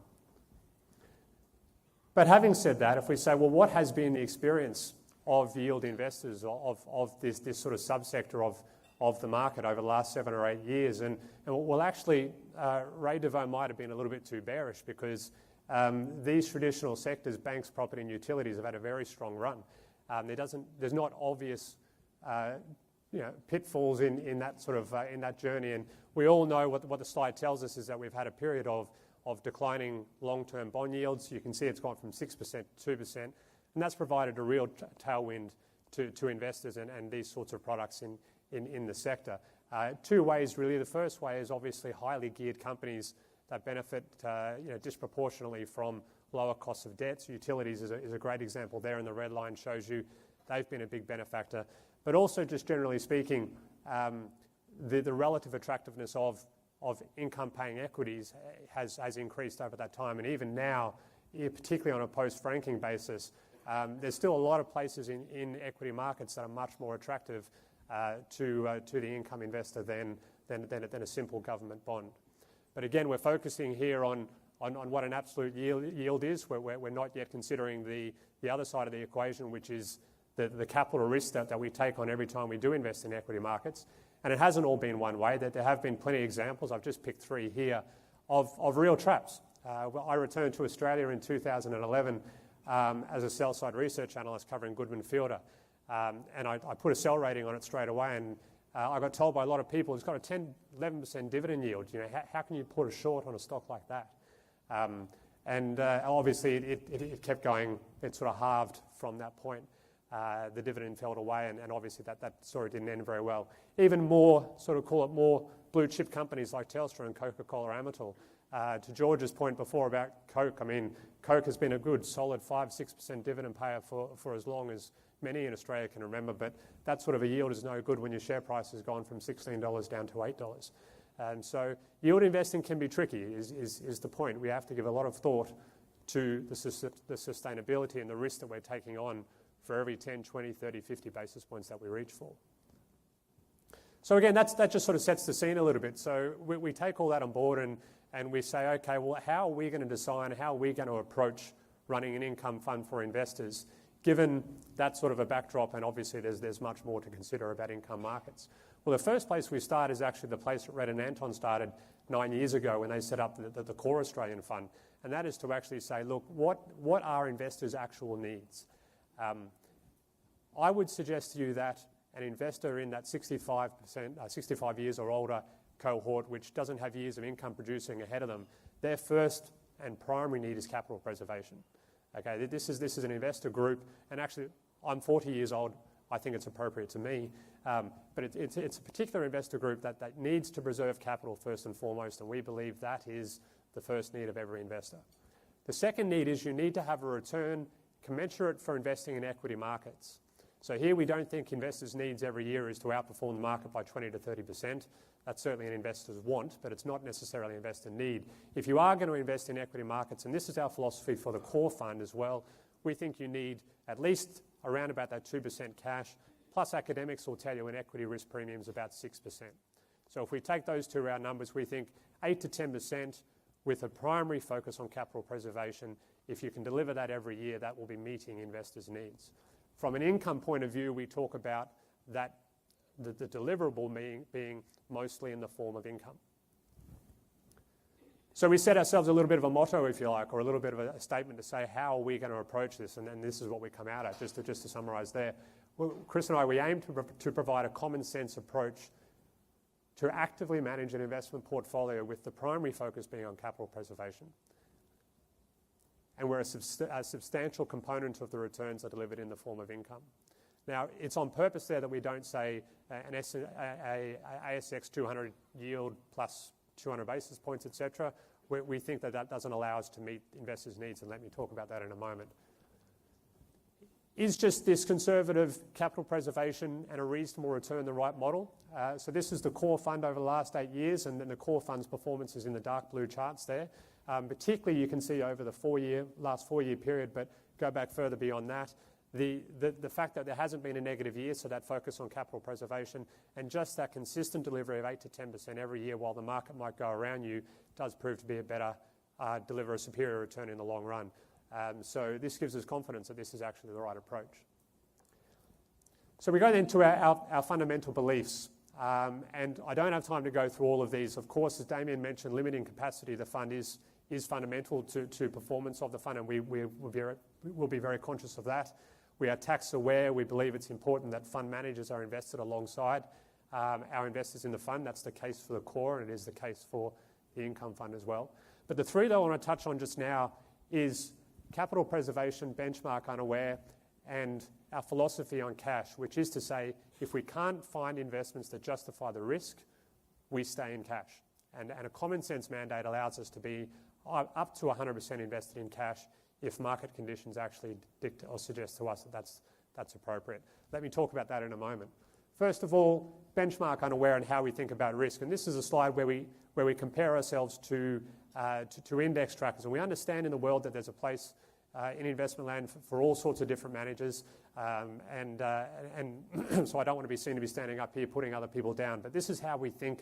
But having said that, if we say, well, what has been the experience of yield investors, of this sort of subsector of the market over the last 7 or 8 years? And well, actually, Ray DeVoe might have been a little bit too bearish, because these traditional sectors, banks, property and utilities, have had a very strong run. There's not obvious pitfalls in that sort of in that journey. And we all know what the slide tells us is that we've had a period of declining long-term bond yields. You can see it's gone from 6% to 2%, and that's provided a real tailwind to investors and these sorts of products in the sector. Two ways really. The first way is obviously highly geared companies that benefit disproportionately from lower costs of debt. So utilities is a great example there, and the red line shows you they've been a big benefactor. But also, just generally speaking, the relative attractiveness of income-paying equities has increased over that time. And even now, particularly on a post-franking basis, there's still a lot of places in equity markets that are much more attractive to the income investor than a simple government bond. But again, we're focusing here on what an absolute yield is. We're not yet considering the other side of the equation, which is the capital risk that we take on every time we do invest in equity markets. And it hasn't all been one way. There have been plenty of examples. I've just picked 3 here of real traps. I returned to Australia in 2011 as a sell-side research analyst covering Goodman Fielder. And I put a sell rating on it straight away, and I got told by a lot of people it's got a 10-11% dividend yield. How can you put a short on a stock like that? Obviously it kept going. It sort of halved from that point. The dividend fell away, and obviously that story didn't end very well. Even more, more blue chip companies like Telstra and Coca-Cola Amatil. To George's point before about Coke, I mean, Coke has been a good solid 5-6% dividend payer for as long as many in Australia can remember, but that sort of a yield is no good when your share price has gone from $16 down to $8. And so yield investing can be tricky, is the point. We have to give a lot of thought to the sustainability and the risk that we're taking on for every 10, 20, 30, 50 basis points that we reach for. So again, that just sort of sets the scene a little bit. So we take all that on board and we say, okay, well, how are we going to design, how are we going to approach running an income fund for investors, given that sort of a backdrop, and obviously there's much more to consider about income markets. Well, the first place we start is actually the place that Red and Anton started 9 years ago when they set up the Core Australian Fund, and that is to actually say, look, what are investors' actual needs? I would suggest to you that an investor in that 65 years or older cohort, which doesn't have years of income producing ahead of them, their first and primary need is capital preservation. Okay, this is an investor group, and actually I'm 40 years old. I think it's appropriate to me, but it's a particular investor group that needs to preserve capital first and foremost, and we believe that is the first need of every investor. The second need is you need to have a return commensurate for investing in equity markets. So here we don't think investors' needs every year is to outperform the market by 20 to 30%. That's certainly an investor's want, but it's not necessarily an investor need. If you are going to invest in equity markets, and this is our philosophy for the core fund as well, we think you need at least around about that 2% cash, plus academics will tell you an equity risk premium is about 6%. So if we take those two round numbers, we think 8 to 10% with a primary focus on capital preservation. If you can deliver that every year, that will be meeting investors' needs. From an income point of view, we talk about that the deliverable being mostly in the form of income. So we set ourselves a little bit of a motto, if you like, or a little bit of a statement to say, how are we going to approach this? And this is what we come out at, just to summarise there. Well, Chris and I, we aim to provide a common sense approach to actively manage an investment portfolio with the primary focus being on capital preservation. And where a substantial component of the returns are delivered in the form of income. Now, it's on purpose there that we don't say an ASX 200 yield plus 200 basis points, etc. We think that doesn't allow us to meet investors' needs, and let me talk about that in a moment. Is just this conservative capital preservation and a reasonable return the right model? So this is the core fund over the last 8 years, and then the core fund's performance is in the dark blue charts there. Particularly you can see over the last four-year period, but go back further beyond that. The fact that there hasn't been a negative year, so that focus on capital preservation and just that consistent delivery of 8 to 10% every year while the market might go around you does prove to be a better, deliver a superior return in the long run. So this gives us confidence that this is actually the right approach. So we go then to our fundamental beliefs. And I don't have time to go through all of these. Of course, as Damien mentioned, limiting capacity of the fund is fundamental to performance of the fund, and we'll be very conscious of that. We are tax aware. We believe it's important that fund managers are invested alongside our investors in the fund. That's the case for the core, and it is the case for the income fund as well. But the three that I want to touch on just now is capital preservation, benchmark unaware, and our philosophy on cash, which is to say, if we can't find investments that justify the risk, we stay in cash. And a common sense mandate allows us to be up to 100% invested in cash if market conditions actually dictate or suggest to us that that's appropriate. Let me talk about that in a moment. First of all, benchmark unaware and how we think about risk. And this is a slide where we compare ourselves to index trackers. And we understand in the world that there's a place in investment land for all sorts of different managers. And so I don't want to be seen to be standing up here putting other people down. But this is how we think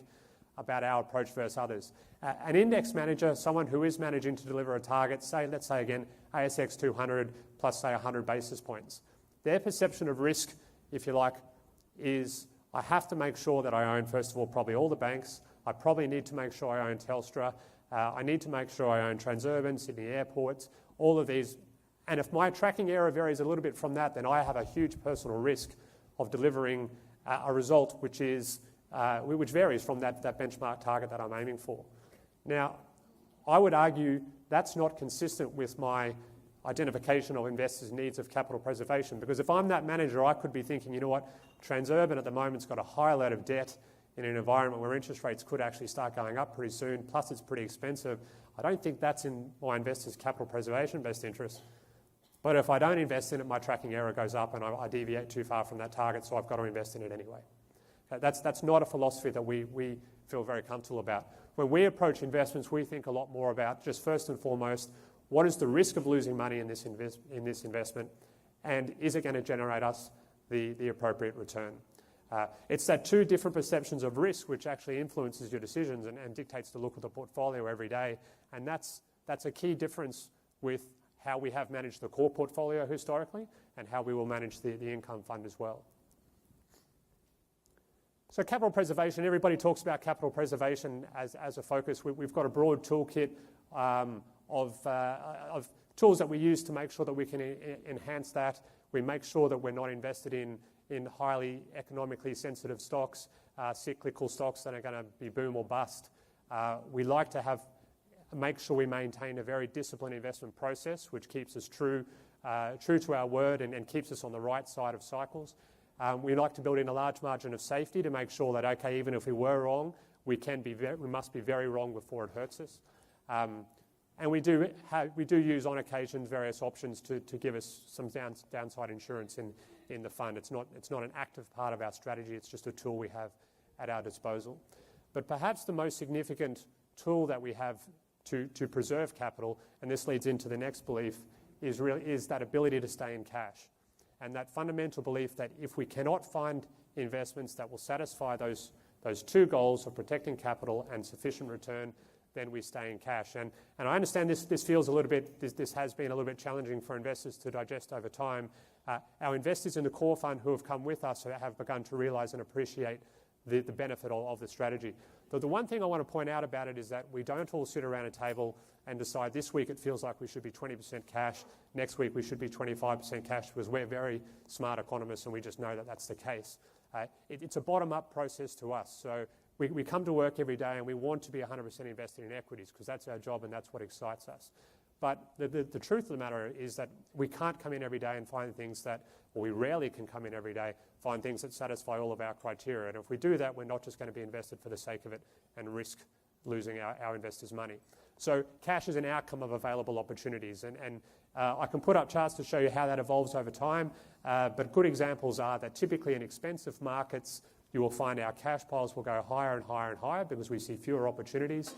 about our approach versus others. An index manager, someone who is managing to deliver a target, let's say again, ASX 200 plus say 100 basis points. Their perception of risk, if you like, is I have to make sure that I own, first of all, probably all the banks. I probably need to make sure I own Telstra. I need to make sure I own Transurban, Sydney Airports, all of these. And if my tracking error varies a little bit from that, then I have a huge personal risk of delivering a result which varies from that benchmark target that I'm aiming for. Now, I would argue that's not consistent with my identification of investors' needs of capital preservation, because if I'm that manager, I could be thinking, you know what, Transurban at the moment's got a high load of debt in an environment where interest rates could actually start going up pretty soon, plus it's pretty expensive. I don't think that's in my investors' capital preservation best interest. But if I don't invest in it, my tracking error goes up and I deviate too far from that target, so I've got to invest in it anyway. That's not a philosophy that we feel very comfortable about. When we approach investments, we think a lot more about just first and foremost, what is the risk of losing money in this investment, and is it going to generate us the appropriate return? It's that two different perceptions of risk which actually influences your decisions and dictates the look of the portfolio every day, and that's a key difference with how we have managed the core portfolio historically and how we will manage the income fund as well. So capital preservation, everybody talks about capital preservation as a focus. We've got a broad toolkit of tools that we use to make sure that we can enhance that. We make sure that we're not invested in highly economically sensitive stocks, cyclical stocks that are going to be boom or bust. We like to make sure we maintain a very disciplined investment process, which keeps us true to our word and keeps us on the right side of cycles. We like to build in a large margin of safety to make sure that, okay, even if we were wrong, we must be very wrong before it hurts us. And we do use on occasion various options to give us some downside insurance in the fund. It's not an active part of our strategy. It's just a tool we have at our disposal. But perhaps the most significant tool that we have to preserve capital, and this leads into the next belief, is that ability to stay in cash. And that fundamental belief that if we cannot find investments that will satisfy those two goals of protecting capital and sufficient return, then we stay in cash. And I understand this feels a little bit, this has been a little bit challenging for investors to digest over time. Our investors in the core fund who have come with us have begun to realise and appreciate the benefit of the strategy. But the one thing I want to point out about it is that we don't all sit around a table and decide this week it feels like we should be 20% cash, next week we should be 25% cash, because we're very smart economists and we just know that that's the case. It's a bottom-up process to us. So we come to work every day and we want to be 100% invested in equities because that's our job and that's what excites us. But the truth of the matter is that we can't come in every day and find things that, or we rarely can come in every day, find things that satisfy all of our criteria. And if we do that, we're not just going to be invested for the sake of it and risk losing our investors' money. So cash is an outcome of available opportunities. And I can put up charts to show you how that evolves over time. But good examples are that typically in expensive markets, you will find our cash piles will go higher and higher and higher because we see fewer opportunities.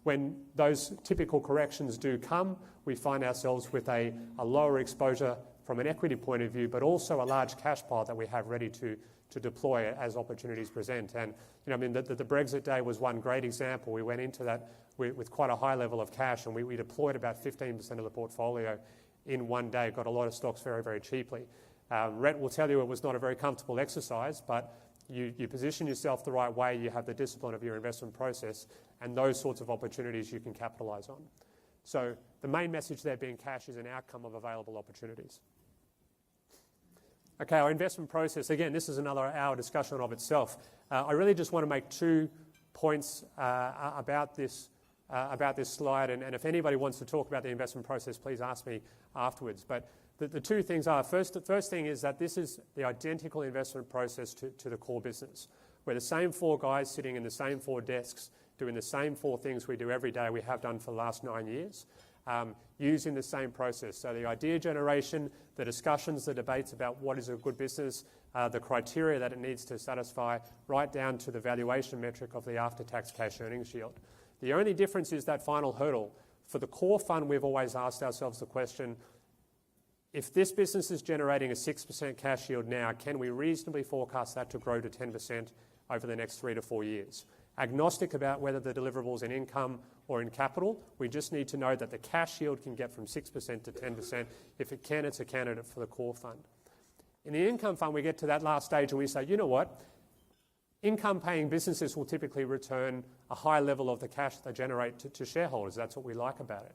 When those typical corrections do come, we find ourselves with a lower exposure from an equity point of view, but also a large cash pile that we have ready to deploy as opportunities present. And the Brexit day was one great example. We went into that with quite a high level of cash, and we deployed about 15% of the portfolio in one day, got a lot of stocks very, very cheaply. Rhett will tell you it was not a very comfortable exercise, but you position yourself the right way, you have the discipline of your investment process, and those sorts of opportunities you can capitalise on. So the main message there being cash is an outcome of available opportunities. Okay, our investment process, again, this is another hour discussion of itself. I really just want to make 2 points about this slide, and if anybody wants to talk about the investment process, please ask me afterwards. But the 2 things are, the first thing is that this is the identical investment process to the core business. We're the same 4 guys sitting in the same 4 desks, doing the same 4 things we do every day, we have done for the last 9 years, using the same process. So the idea generation, the discussions, the debates about what is a good business, the criteria that it needs to satisfy, right down to the valuation metric of the after-tax cash earnings yield. The only difference is that final hurdle. For the core fund, we've always asked ourselves the question, if this business is generating a 6% cash yield now, can we reasonably forecast that to grow to 10% over the next 3 to 4 years? Agnostic about whether the deliverables in income or in capital, we just need to know that the cash yield can get from 6% to 10%. If it can, it's a candidate for the core fund. In the income fund, we get to that last stage and we say, you know what? Income-paying businesses will typically return a high level of the cash they generate to shareholders. That's what we like about it.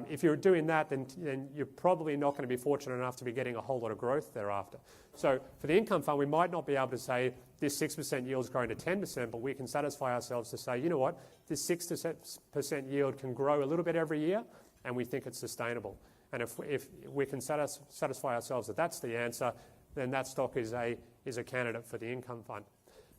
If you're doing that, then you're probably not going to be fortunate enough to be getting a whole lot of growth thereafter. So for the income fund, we might not be able to say this 6% yield is growing to 10%, but we can satisfy ourselves to say, you know what, this 6% yield can grow a little bit every year, and we think it's sustainable. And if we can satisfy ourselves that that's the answer, then that stock is a candidate for the income fund.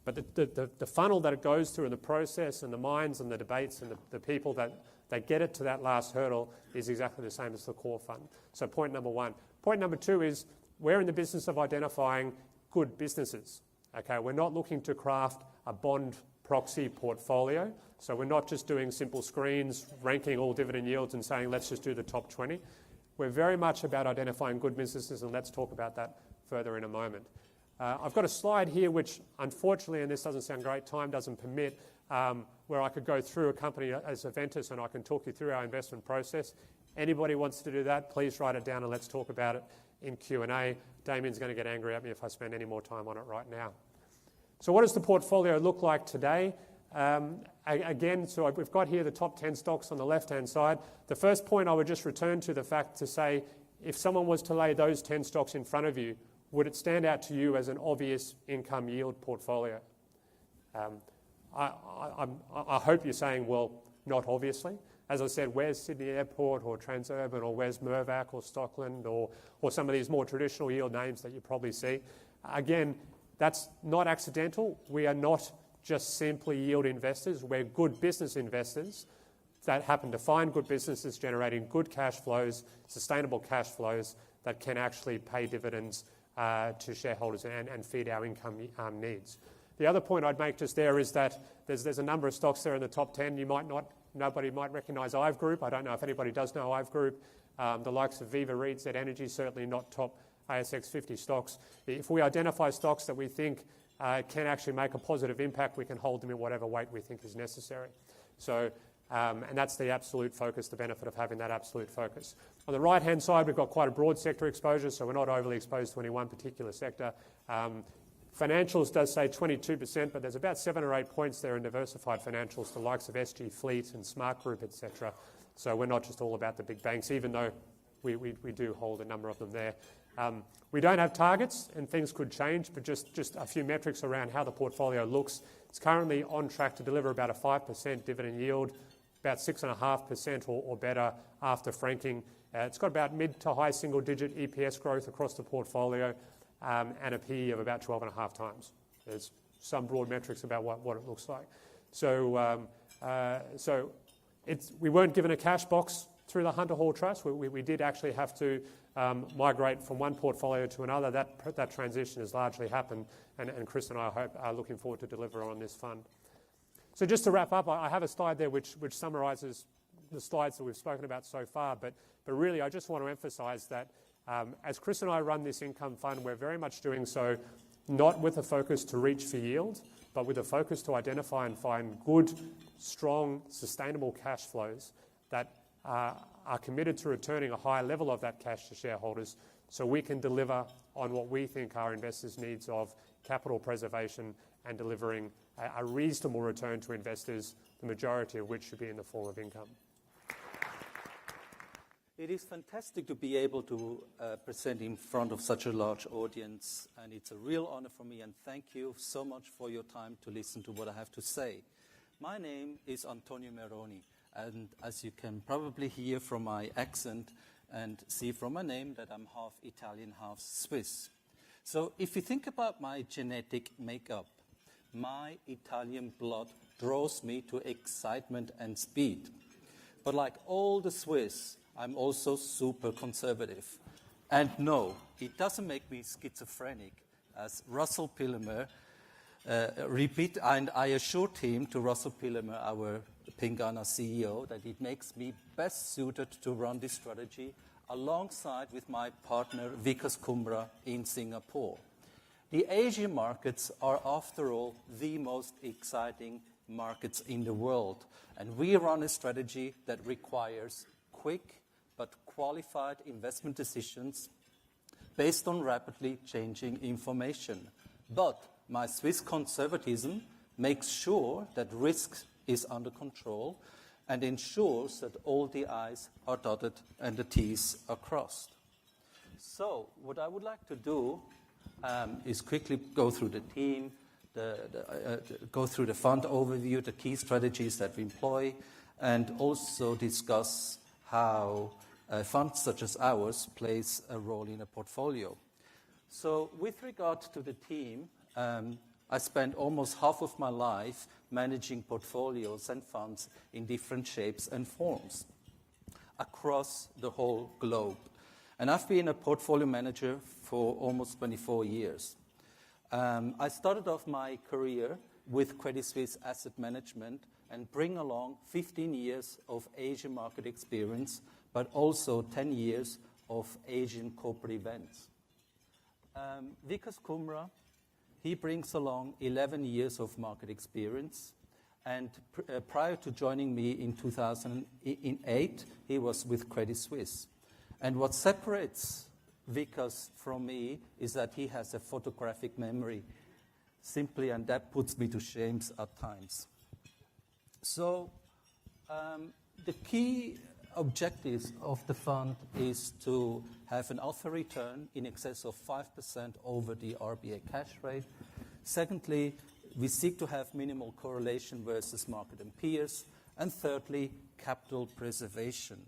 But the funnel that it goes through and the process and the minds and the debates and the people that get it to that last hurdle is exactly the same as the core fund. So point number 1. Point number 2 is we're in the business of identifying good businesses. Okay, we're not looking to craft a bond proxy portfolio. So we're not just doing simple screens, ranking all dividend yields and saying, let's just do the top 20. We're very much about identifying good businesses, and let's talk about that further in a moment. I've got a slide here which, unfortunately, and this doesn't sound great, time doesn't permit, where I could go through a company as Aventus and I can talk you through our investment process. Anybody wants to do that, please write it down and let's talk about it in Q&A. Damien's going to get angry at me if I spend any more time on it right now. So what does the portfolio look like today? Again, so we've got here the top 10 stocks on the left-hand side. The first point I would just return to the fact to say, if someone was to lay those 10 stocks in front of you, would it stand out to you as an obvious income yield portfolio? I hope you're saying, well, not obviously. As I said, where's Sydney Airport or Transurban or where's Mirvac or Stockland or some of these more traditional yield names that you probably see? Again, that's not accidental. We are not just simply yield investors. We're good business investors that happen to find good businesses generating good cash flows, sustainable cash flows that can actually pay dividends to shareholders and feed our income needs. The other point I'd make just there is that there's a number of stocks there in the top 10. Nobody might recognise IVE Group. I don't know if anybody does know IVE Group. The likes of Viva Reid, Z Energy, certainly not top ASX 50 stocks. If we identify stocks that we think can actually make a positive impact, we can hold them in whatever weight we think is necessary. So, and that's the absolute focus, the benefit of having that absolute focus. On the right-hand side, we've got quite a broad sector exposure, so we're not overly exposed to any one particular sector. Financials does say 22%, but there's about 7 or 8 points there in diversified financials, the likes of SG Fleet and Smart Group, etc. So we're not just all about the big banks, even though we do hold a number of them there. We don't have targets, and things could change, but just a few metrics around how the portfolio looks. It's currently on track to deliver about a 5% dividend yield, about 6.5% or better after franking. It's got about mid to high single-digit EPS growth across the portfolio, and a PE of about 12.5 times. There's some broad metrics about what it looks like. So we weren't given a cash box through the Hunter Hall Trust. We did actually have to migrate from one portfolio to another. That transition has largely happened, and Chris and I hope are looking forward to deliver on this fund. So just to wrap up, I have a slide there which summarises the slides that we've spoken about so far, but really I just want to emphasise that as Chris and I run this income fund, we're very much doing so not with a focus to reach for yield, but with a focus to identify and find good, strong, sustainable cash flows that are committed to returning a high level of that cash to shareholders so we can deliver on what we think our investors' needs of capital preservation and delivering a reasonable return to investors, the majority of which should be in the form of income. It is fantastic to be able to present in front of such a large audience, and it's a real honor for me, and thank you so much for your time to listen to what I have to say. My name is Antonio Meroni, and as you can probably hear from my accent and see from my name that I'm half Italian, half Swiss. So if you think about my genetic makeup, my Italian blood draws me to excitement and speed. But like all the Swiss, I'm also super conservative. And no, it doesn't make me schizophrenic, as Russell Pillemer repeat, and I assured him to Russell Pillemer, our Pengana CEO, that it makes me best suited to run this strategy alongside with my partner Vikas Kumra in Singapore. The Asian markets are, after all, the most exciting markets in the world, and we run a strategy that requires quick but qualified investment decisions based on rapidly changing information. But my Swiss conservatism makes sure that risk is under control and ensures that all the I's are dotted and the T's are crossed. So what I would like to do is quickly go through the team, go through the fund overview, the key strategies that we employ, and also discuss how funds such as ours plays a role in a portfolio. So with regard to the team, I spent almost half of my life managing portfolios and funds in different shapes and forms across the whole globe. And I've been a portfolio manager for almost 24 years. I started off my career with Credit Suisse Asset Management and bring along 15 years of Asian market experience, but also 10 years of Asian corporate events. Vikas Kumra, he brings along 11 years of market experience, and prior to joining me in 2008, he was with Credit Suisse. And what separates Vikas from me is that he has a photographic memory, simply, and that puts me to shame at times. So the key objectives of the fund is to have an alpha return in excess of 5% over the RBA cash rate. Secondly, we seek to have minimal correlation versus market and peers. And thirdly, capital preservation.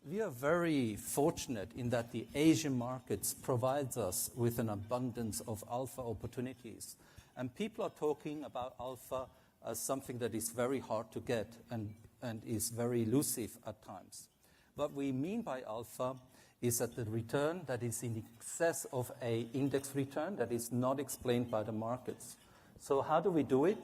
We are very fortunate in that the Asian markets provides us with an abundance of alpha opportunities. And people are talking about alpha as something that is very hard to get and is very elusive at times. What we mean by alpha is that the return that is in excess of an index return that is not explained by the markets. So how do we do it?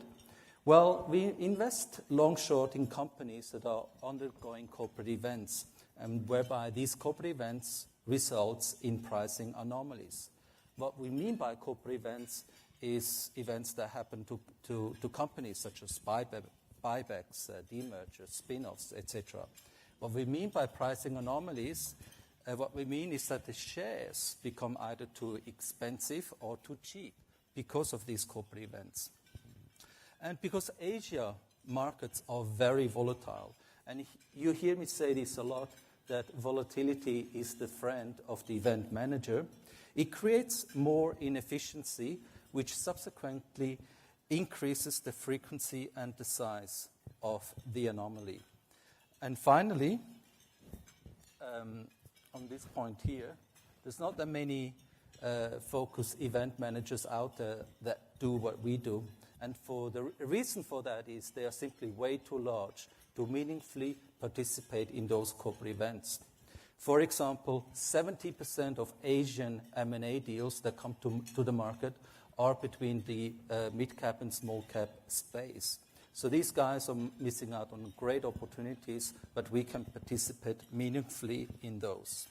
Well, we invest long-short in companies that are undergoing corporate events, and whereby these corporate events results in pricing anomalies. What we mean by corporate events is events that happen to companies such as buybacks, demergers, spin-offs, etc. What we mean by pricing anomalies what we mean is that the shares become either too expensive or too cheap because of these corporate events. And because Asia markets are very volatile, and you hear me say this a lot, that volatility is the friend of the event manager, it creates more inefficiency, which subsequently increases the frequency and the size of the anomaly. And finally, on this point here, there's not that many focus event managers out there that do what we do. And for the reason for that is they are simply way too large to meaningfully participate in those corporate events. For example, 70% of Asian M&A deals that come to the market are between the mid-cap and small-cap space. So these guys are missing out on great opportunities, but we can participate meaningfully in those.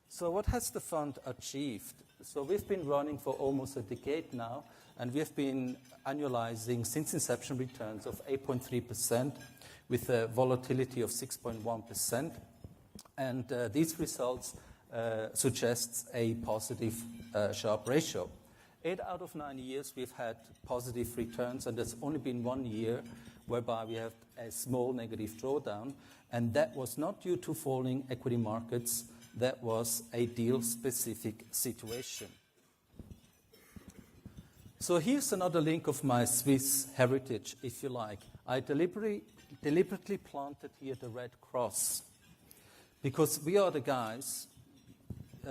So what has the fund achieved? So we've been running for almost a decade now, and we've been annualizing since inception returns of 8.3% with a volatility of 6.1%. And these results suggests a positive Sharpe ratio. 8 out of 9 years we've had positive returns, and there's only been 1 year whereby we have a small negative drawdown, and that was not due to falling equity markets, that was a deal-specific situation. So here's another link of my Swiss heritage, if you like. I deliberately planted here the red cross, because we are the guys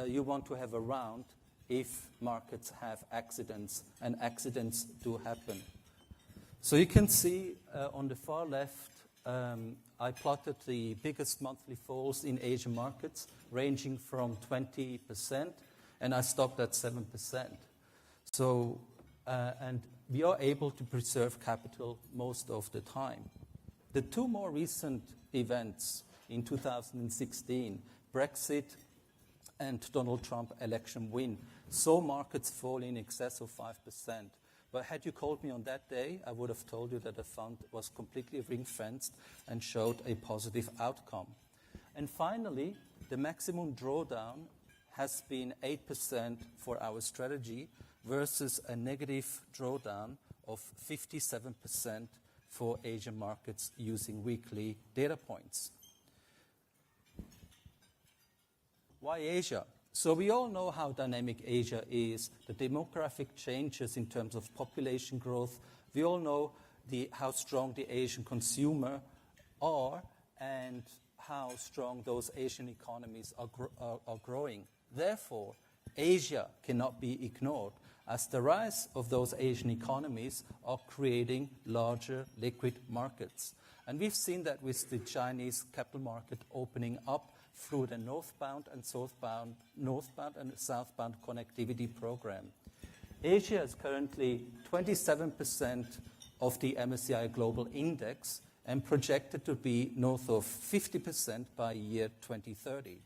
you want to have around if markets have accidents, and accidents do happen. So you can see on the far left, I plotted the biggest monthly falls in Asian markets, ranging from 20%, and I stopped at 7%. So, and we are able to preserve capital most of the time. The two more recent events in 2016, Brexit and Donald Trump election win, saw markets fall in excess of 5%. But had you called me on that day, I would have told you that the fund was completely ring-fenced and showed a positive outcome. And finally, the maximum drawdown has been 8% for our strategy versus a negative drawdown of 57% for Asian markets using weekly data points. Why Asia? So we all know how dynamic Asia is, the demographic changes in terms of population growth. We all know how strong the Asian consumer are and how strong those Asian economies are growing. Therefore, Asia cannot be ignored, as the rise of those Asian economies are creating larger liquid markets. And we've seen that with the Chinese capital market opening up through the northbound and southbound connectivity program. Asia is currently 27% of the MSCI Global Index and projected to be north of 50% by year 2030.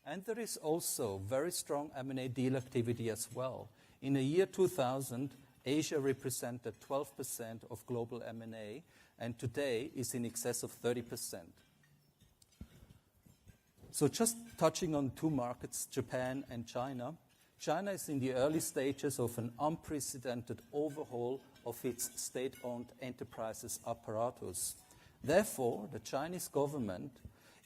And there is also very strong M&A deal activity as well. In the year 2000, Asia represented 12% of global M&A, and today is in excess of 30%. So just touching on two markets, Japan and China. China is in the early stages of an unprecedented overhaul of its state-owned enterprises apparatus. Therefore, the Chinese government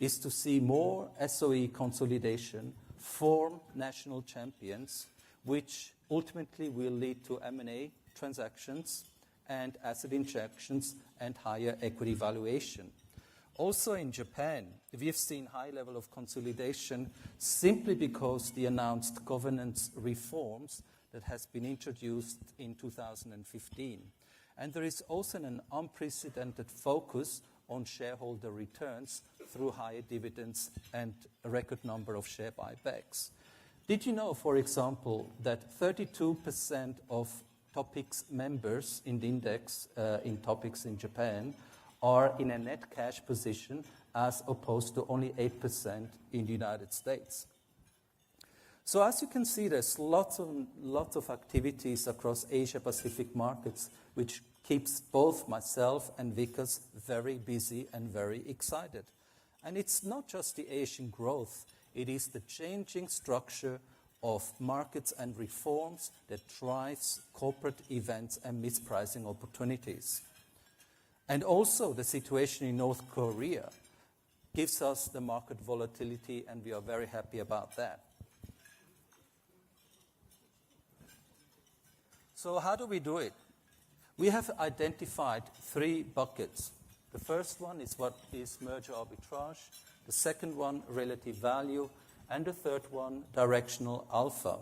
is to see more SOE consolidation, form national champions, which ultimately will lead to M&A transactions and asset injections and higher equity valuation. Also in Japan, we've seen high level of consolidation simply because the announced governance reforms that has been introduced in 2015. And there is also an unprecedented focus on shareholder returns through higher dividends and a record number of share buybacks. Did you know, for example, that 32% of TOPIX members in the index in TOPIX in Japan are in a net cash position as opposed to only 8% in the United States? So as you can see, there's lots of activities across Asia-Pacific markets, which keeps both myself and Vikas very busy and very excited. And it's not just the Asian growth. It is the changing structure of markets and reforms that drives corporate events and mispricing opportunities. And also the situation in North Korea gives us the market volatility, and we are very happy about that. So how do we do it? We have identified 3 buckets. The first one is what is merger arbitrage, the second one, relative value, and the third one, directional alpha.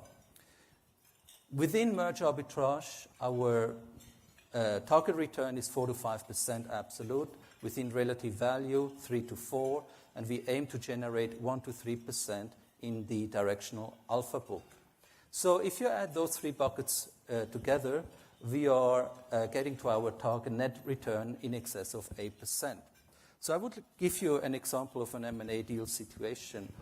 Within merger arbitrage, our target return is 4 to 5% absolute. Within relative value, 3 to 4, and we aim to generate 1 to 3% in the directional alpha book. So if you add those 3 buckets together, we are getting to our target net return in excess of 8%. So I would give you an example of an M&A deal situation.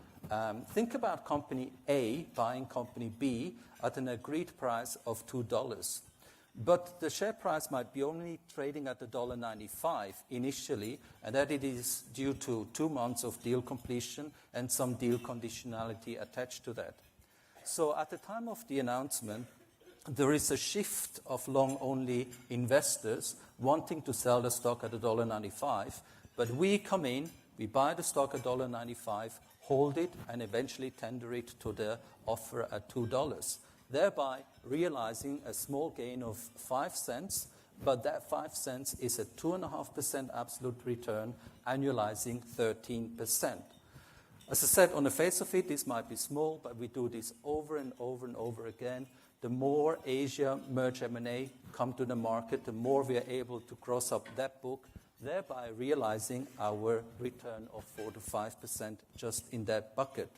Think about company A buying company B at an agreed price of $2. But the share price might be only trading at $1.95 initially, and that it is due to 2 months of deal completion and some deal conditionality attached to that. So at the time of the announcement, there is a shift of long-only investors wanting to sell the stock at $1.95, but we come in, we buy the stock at $1.95, hold it, and eventually tender it to the offer at $2, thereby realizing a small gain of 5 cents, but that 5 cents is a 2.5% absolute return, annualizing 13%. As I said, on the face of it, this might be small, but we do this over and over and over again. The more Asia merge M&A come to the market, the more we are able to cross up that book, thereby realizing our return of 4 to 5% just in that bucket.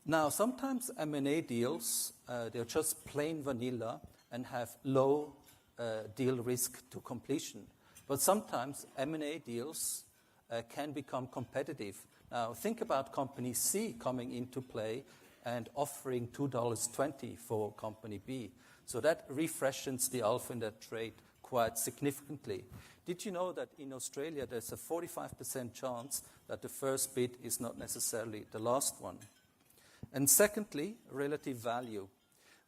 Now, sometimes M&A deals, they're just plain vanilla and have low deal risk to completion. But sometimes M&A deals can become competitive. Now, think about company C coming into play and offering $2.20 for company B. So that refreshes the alpha in that trade quite significantly. Did you know that in Australia there's a 45% chance that the first bid is not necessarily the last one? And secondly, relative value.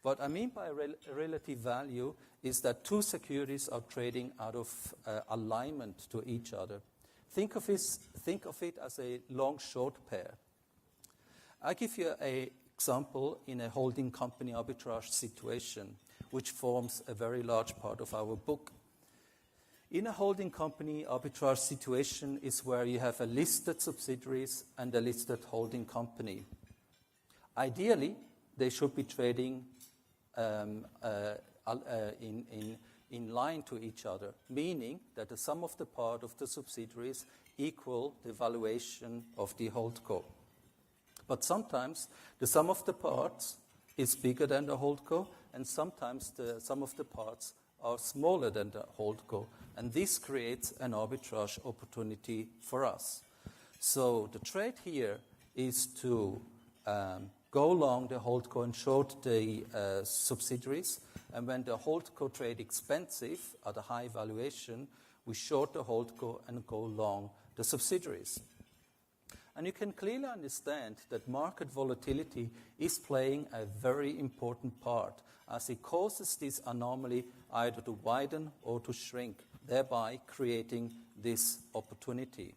What I mean by relative value is that 2 securities are trading out of alignment to each other. Think of it as a long-short pair. I give you an example in a holding company arbitrage situation, which forms a very large part of our book. In a holding company arbitrage situation is where you have a listed subsidiaries and a listed holding company. Ideally, they should be trading in line to each other, meaning that the sum of the part of the subsidiaries equal the valuation of the holdco. But sometimes the sum of the parts is bigger than the holdco, and sometimes the sum of the parts are smaller than the holdco, and this creates an arbitrage opportunity for us. So the trade here is to go long the holdco and short the subsidiaries, and when the holdco trade expensive at a high valuation, we short the holdco and go long the subsidiaries. And you can clearly understand that market volatility is playing a very important part, as it causes this anomaly either to widen or to shrink, thereby creating this opportunity.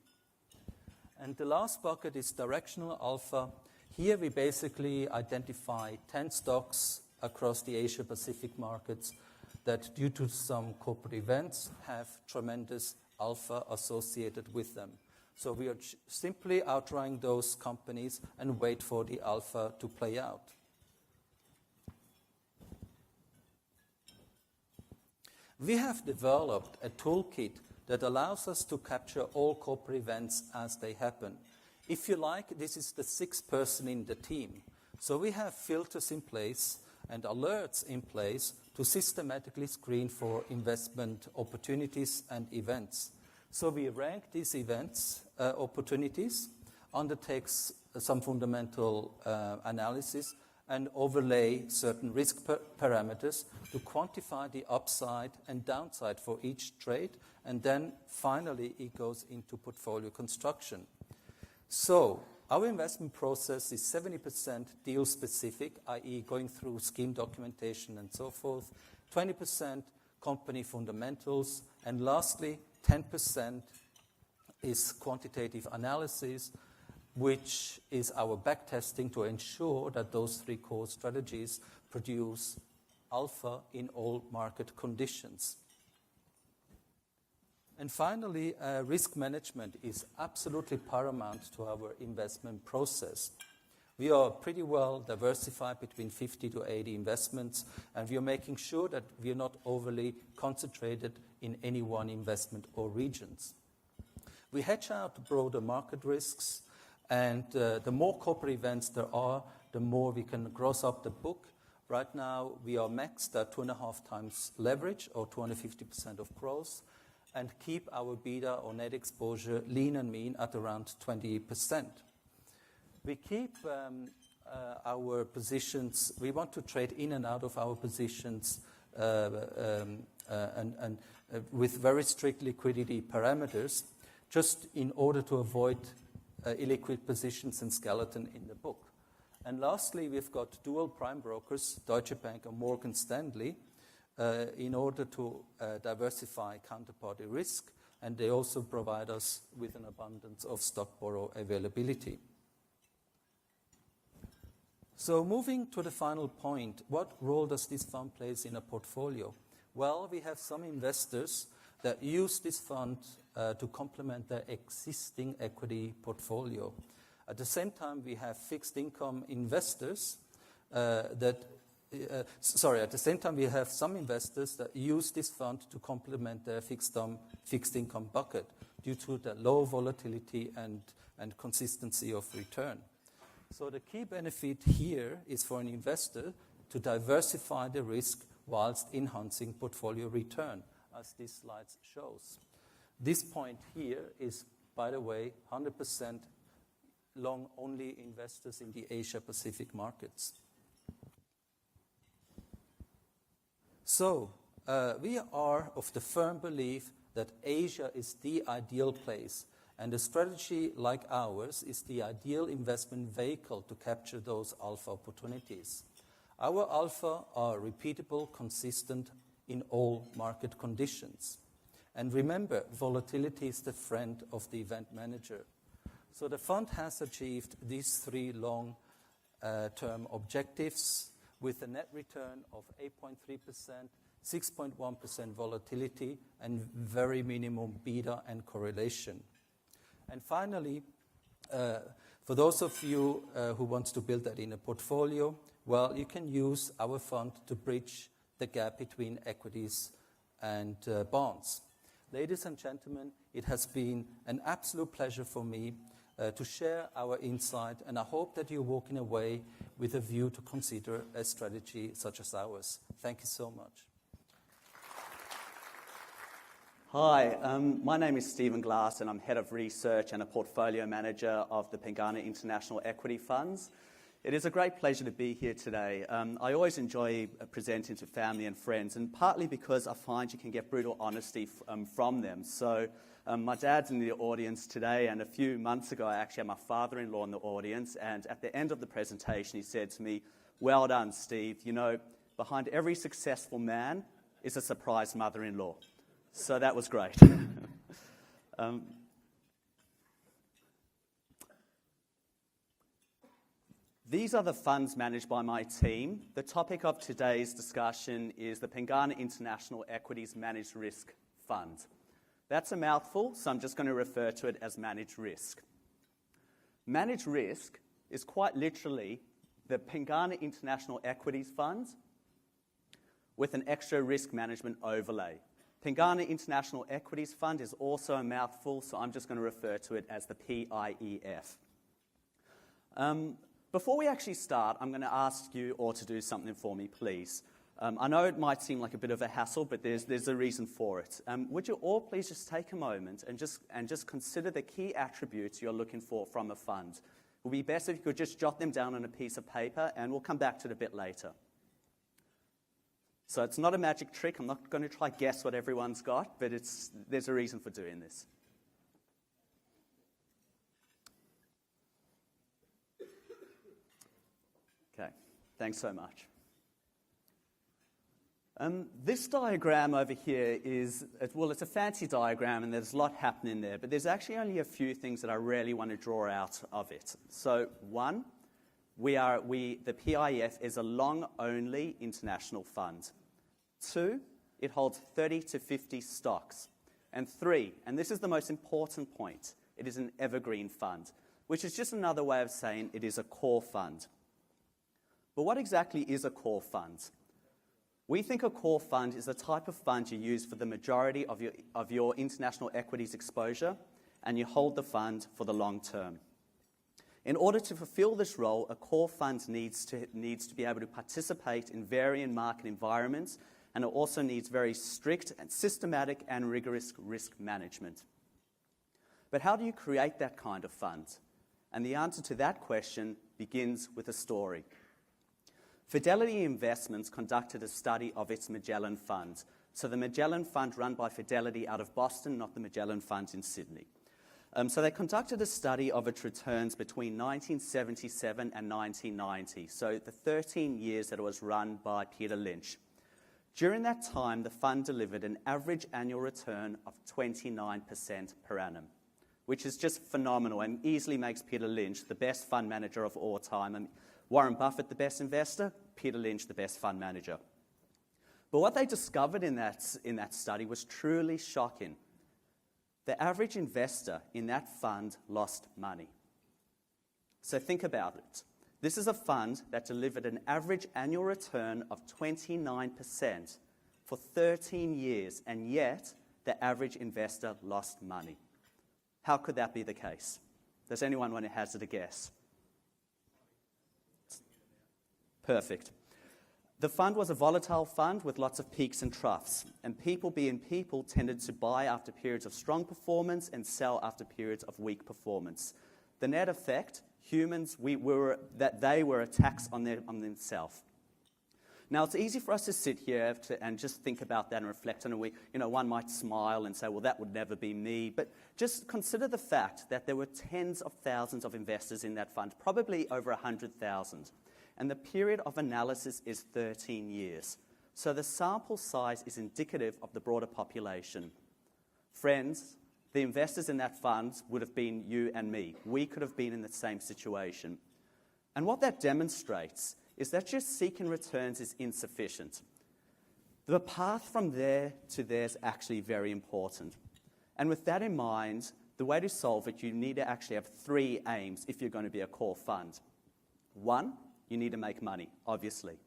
And the last bucket is directional alpha. Here we basically identify 10 stocks across the Asia-Pacific markets that, due to some corporate events, have tremendous alpha associated with them. So we are simply outrunning those companies and wait for the alpha to play out. We have developed a toolkit that allows us to capture all corporate events as they happen. If you like, this is the 6th person in the team. So we have filters in place and alerts in place to systematically screen for investment opportunities and events. So we rank these events, opportunities, undertakes some fundamental analysis, and overlay certain risk parameters to quantify the upside and downside for each trade, and then finally it goes into portfolio construction. So Our investment process is 70% deal specific, i.e. going through scheme documentation and so forth, 20% company fundamentals, and lastly, 10% is quantitative analysis, which is our backtesting to ensure that those three core strategies produce alpha in all market conditions. And finally, risk management is absolutely paramount to our investment process. We are pretty well diversified between 50 to 80 investments, and we are making sure that we are not overly concentrated in any one investment or regions. We hedge out broader market risks, and the more corporate events there are, the more we can gross up the book. Right now, we are maxed at 2.5 times leverage, or 250% of growth, and keep our beta or net exposure lean and mean at around 20%. We keep our positions, we want to trade in and out of our positions and with very strict liquidity parameters, just in order to avoid illiquid positions and skeleton in the book. And lastly, we've got dual prime brokers, Deutsche Bank and Morgan Stanley, in order to diversify counterparty risk, and they also provide us with an abundance of stock borrow availability. So moving to the final point, what role does this fund play in a portfolio? Well, we have some investors that use this fund to complement their existing equity portfolio. At the same time, we have fixed income investors at the same time, we have some investors that use this fund to complement their fixed income bucket due to the low volatility and consistency of return. So the key benefit here is for an investor to diversify the risk whilst enhancing portfolio return, as this slide shows. This point here is, by the way, 100% long-only investors in the Asia-Pacific markets. So, we are of the firm belief that Asia is the ideal place, and a strategy like ours is the ideal investment vehicle to capture those alpha opportunities. Our alpha are repeatable, consistent in all market conditions. And remember, volatility is the friend of the event manager. So the fund has achieved these three long-term objectives with a net return of 8.3%, 6.1% volatility, and very minimum beta and correlation. And finally, for those of you who want to build that in a portfolio, well, you can use our fund to bridge the gap between equities and bonds. Ladies and gentlemen, it has been an absolute pleasure for me to share our insight, and I hope that you're walking away with a view to consider a strategy such as ours. Thank you so much. Hi, my name is Stephen Glass, and I'm Head of Research and a Portfolio Manager of the Pengana International Equity Funds. It is a great pleasure to be here today. I always enjoy presenting to family and friends, and partly because I find you can get brutal honesty from them. So my dad's in the audience today, and a few months ago I actually had my father-in-law in the audience, and at the end of the presentation he said to me, "Well done, Steve. You know, behind every successful man is a surprise mother-in-law." So that was great. These are the funds managed by my team. The topic of today's discussion is the Pengana International Equities Managed Risk Fund. That's a mouthful, so I'm just going to refer to it as managed risk. Managed risk is quite literally the Pengana International Equities Fund with an extra risk management overlay. Pengana International Equities Fund is also a mouthful, so I'm just going to refer to it as the PIEF. Before we actually start, I'm going to ask you all to do something for me, please. I know it might seem like a bit of a hassle, but there's a reason for it. Would you all please just take a moment and just consider the key attributes you're looking for from a fund? It would be best if you could just jot them down on a piece of paper, and we'll come back to it a bit later. So it's not a magic trick. I'm not going to try to guess what everyone's got, but there's a reason for doing this. Thanks so much. This diagram over here is, well, it's a fancy diagram and there's a lot happening there, but there's actually only a few things that I really want to draw out of it. So one, the PIF is a long-only international fund. Two, it holds 30 to 50 stocks. And three, and this is the most important point, it is an evergreen fund, which is just another way of saying it is a core fund. But what exactly is a core fund? We think a core fund is the type of fund you use for the majority of your international equities exposure, and you hold the fund for the long term. In order to fulfill this role, a core fund needs to be able to participate in varying market environments, and it also needs very strict and systematic and rigorous risk management. But how do you create that kind of fund? And the answer to that question begins with a story. Fidelity Investments conducted a study of its Magellan Fund. So the Magellan Fund run by Fidelity out of Boston, not the Magellan Fund in Sydney. So they conducted a study of its returns between 1977 and 1990, so the 13 years that it was run by Peter Lynch. During that time, the fund delivered an average annual return of 29% per annum, which is just phenomenal and easily makes Peter Lynch the best fund manager of all time. And Warren Buffett, the best investor, Peter Lynch, the best fund manager. But what they discovered in that study was truly shocking. The average investor in that fund lost money. So think about it. This is a fund that delivered an average annual return of 29% for 13 years, and yet the average investor lost money. How could that be the case? Does anyone want to hazard a guess? Perfect. The fund was a volatile fund with lots of peaks and troughs, and people being people tended to buy after periods of strong performance and sell after periods of weak performance. The net effect, humans, they were a tax on themselves. Now, it's easy for us to sit here and just think about that and reflect on it. One might smile and say, well, that would never be me. But just consider the fact that there were tens of thousands of investors in that fund, probably over 100,000. And the period of analysis is 13 years. So the sample size is indicative of the broader population. Friends, the investors in that fund would have been you and me. We could have been in the same situation. And what that demonstrates is that just seeking returns is insufficient. The path from there to there is actually very important. And with that in mind, the way to solve it, you need to actually have three aims if you're going to be a core fund. One, you need to make money, obviously.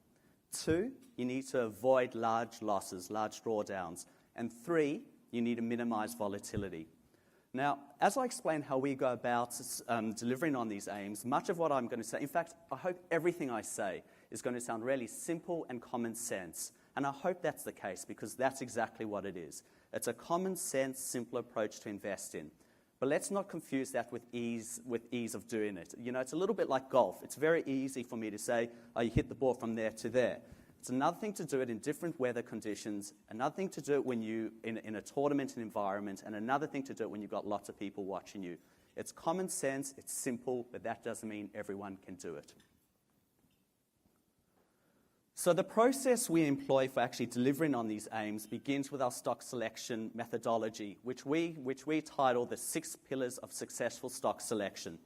Two, you need to avoid large losses, large drawdowns. And three, you need to minimize volatility. Now, as I explain how we go about delivering on these aims, much of what I'm going to say, in fact, I hope everything I say is going to sound really simple and common sense. And I hope that's the case, because that's exactly what it is. It's a common sense, simple approach to invest in. But let's not confuse that with ease of doing it. It's a little bit like golf. It's very easy for me to say, oh, you hit the ball from there to there. It's another thing to do it in different weather conditions, another thing to do it when you in a tournament environment, and another thing to do it when you've got lots of people watching you. It's common sense, it's simple, but that doesn't mean everyone can do it. So the process we employ for actually delivering on these aims begins with our stock selection methodology, which we title the 6 pillars of successful stock selection.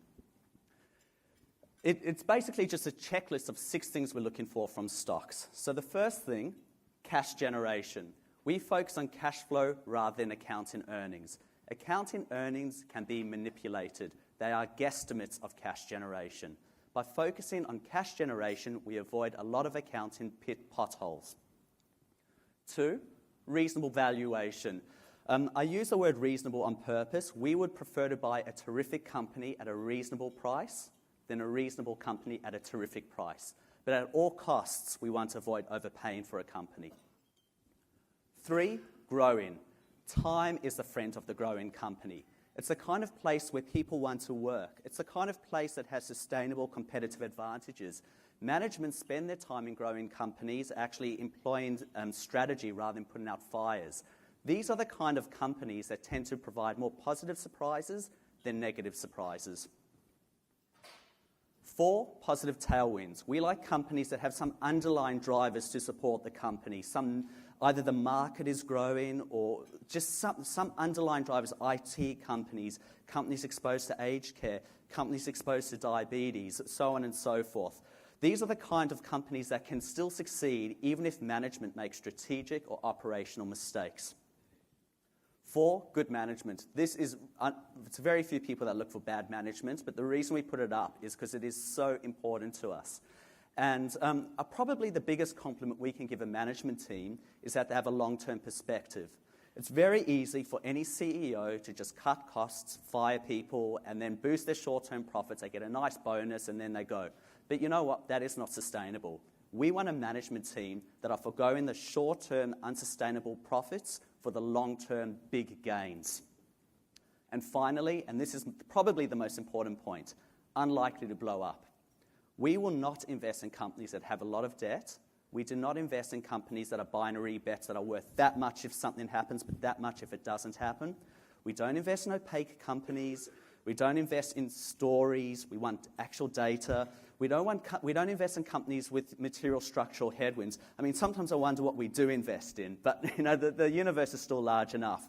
It's basically just a checklist of 6 things we're looking for from stocks. So the first thing, cash generation. We focus on cash flow rather than accounting earnings. Accounting earnings can be manipulated. They are guesstimates of cash generation. By focusing on cash generation, we avoid a lot of accounting potholes. 2, reasonable valuation. I use the word reasonable on purpose. We would prefer to buy a terrific company at a reasonable price than a reasonable company at a terrific price. But at all costs, we want to avoid overpaying for a company. 3, growing. Time is the friend of the growing company. It's the kind of place where people want to work. It's the kind of place that has sustainable competitive advantages. Management spend their time in growing companies actually employing strategy rather than putting out fires. These are the kind of companies that tend to provide more positive surprises than negative surprises. 4, positive tailwinds. We like companies that have some underlying drivers to support the company. Either the market is growing or just some underlying drivers, IT companies, companies exposed to aged care, companies exposed to diabetes, so on and so forth. These are the kind of companies that can still succeed even if management makes strategic or operational mistakes. 4, good management. It's very few people that look for bad management, but the reason we put it up is because it is so important to us. And probably the biggest compliment we can give a management team is that they have a long-term perspective. It's very easy for any CEO to just cut costs, fire people, and then boost their short-term profits. They get a nice bonus, and then they go. But you know what? That is not sustainable. We want a management team that are forgoing the short-term unsustainable profits for the long-term big gains. And finally, and this is probably the most important point, unlikely to blow up. We will not invest in companies that have a lot of debt. We do not invest in companies that are binary bets that are worth that much if something happens, but that much if it doesn't happen. We don't invest in opaque companies. We don't invest in stories. We want actual data. We don't invest in companies with material structural headwinds. I mean, sometimes I wonder what we do invest in, but the universe is still large enough.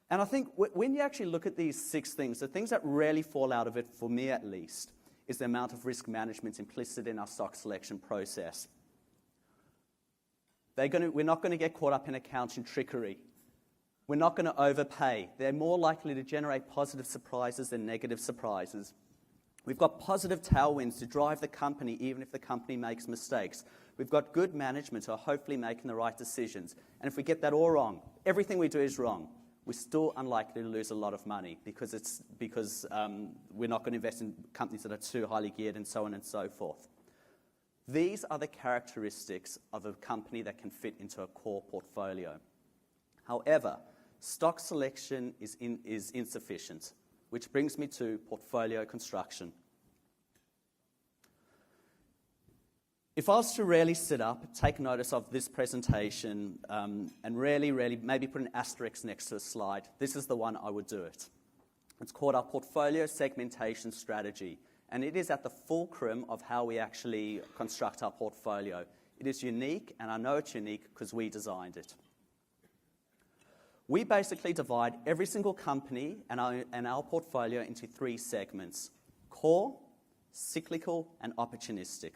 And I think when you actually look at these 6 things, the things that really fall out of it, for me at least, is the amount of risk management implicit in our stock selection process. We're not going to get caught up in accounting trickery. We're not going to overpay. They're more likely to generate positive surprises than negative surprises. We've got positive tailwinds to drive the company even if the company makes mistakes. We've got good management who are hopefully making the right decisions. And if we get that all wrong, everything we do is wrong, we're still unlikely to lose a lot of money because we're not going to invest in companies that are too highly geared and so on and so forth. These are the characteristics of a company that can fit into a core portfolio. However, stock selection is insufficient, which brings me to portfolio construction. If I was to really sit up, take notice of this presentation, and really maybe put an asterisk next to a slide, this is the one I would do it. It's called our portfolio segmentation strategy, and it is at the fulcrum of how we actually construct our portfolio. It is unique, and I know it's unique because we designed it. We basically divide every single company and our portfolio into 3 segments: core, cyclical, and opportunistic.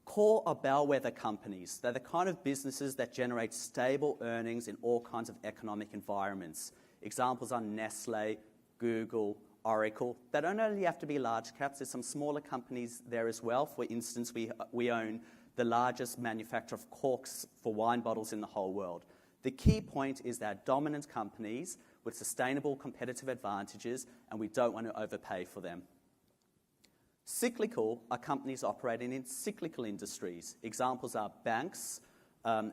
Core are bellwether companies. They're the kind of businesses that generate stable earnings in all kinds of economic environments. Examples are Nestle, Google, Oracle. They don't only have to be large caps. There's some smaller companies there as well. For instance, we own the largest manufacturer of corks for wine bottles in the whole world. The key point is they're dominant companies with sustainable competitive advantages, and we don't want to overpay for them. Cyclical are companies operating in cyclical industries. Examples are banks,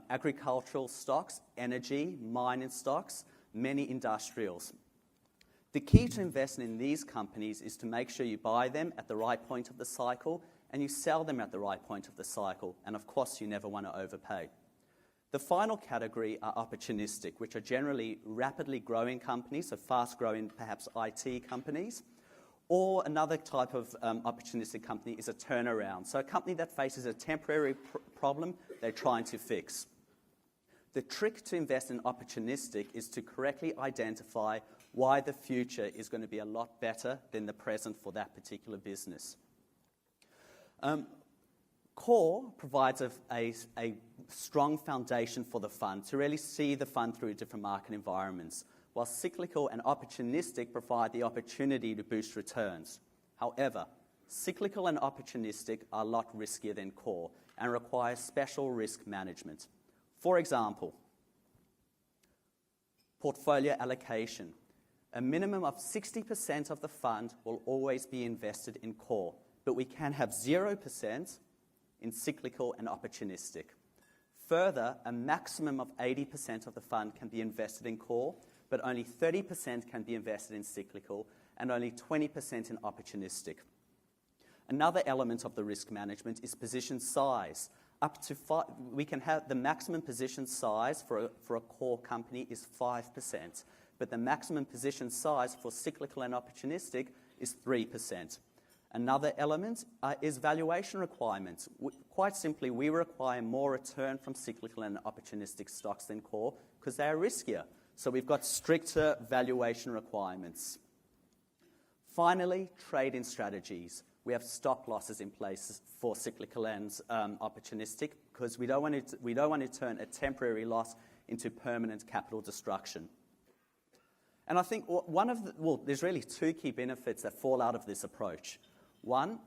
agricultural stocks, energy, mining stocks, many industrials. The key to investing in these companies is to make sure you buy them at the right point of the cycle and you sell them at the right point of the cycle. And of course, you never want to overpay. The final category are opportunistic, which are generally rapidly growing companies, so fast-growing, perhaps IT companies. Or another type of opportunistic company is a turnaround. So a company that faces a temporary problem they're trying to fix. The trick to invest in opportunistic is to correctly identify why the future is going to be a lot better than the present for that particular business. Core provides a strong foundation for the fund to really see the fund through different market environments, while cyclical and opportunistic provide the opportunity to boost returns. However, cyclical and opportunistic are a lot riskier than core and require special risk management. For example, portfolio allocation. A minimum of 60% of the fund will always be invested in core, but we can have 0% in cyclical and opportunistic. Further, a maximum of 80% of the fund can be invested in core, but only 30% can be invested in cyclical and only 20% in opportunistic. Another element of the risk management is position size. We can have the maximum position size for a core company is 5%, but the maximum position size for cyclical and opportunistic is 3%. Another element is valuation requirements. Quite simply, we require more return from cyclical and opportunistic stocks than core because they are riskier. So we've got stricter valuation requirements. Finally, trading strategies. We have stop losses in place for cyclical and opportunistic because we don't want to turn a temporary loss into permanent capital destruction. And I think there's really two key benefits that fall out of this approach. One,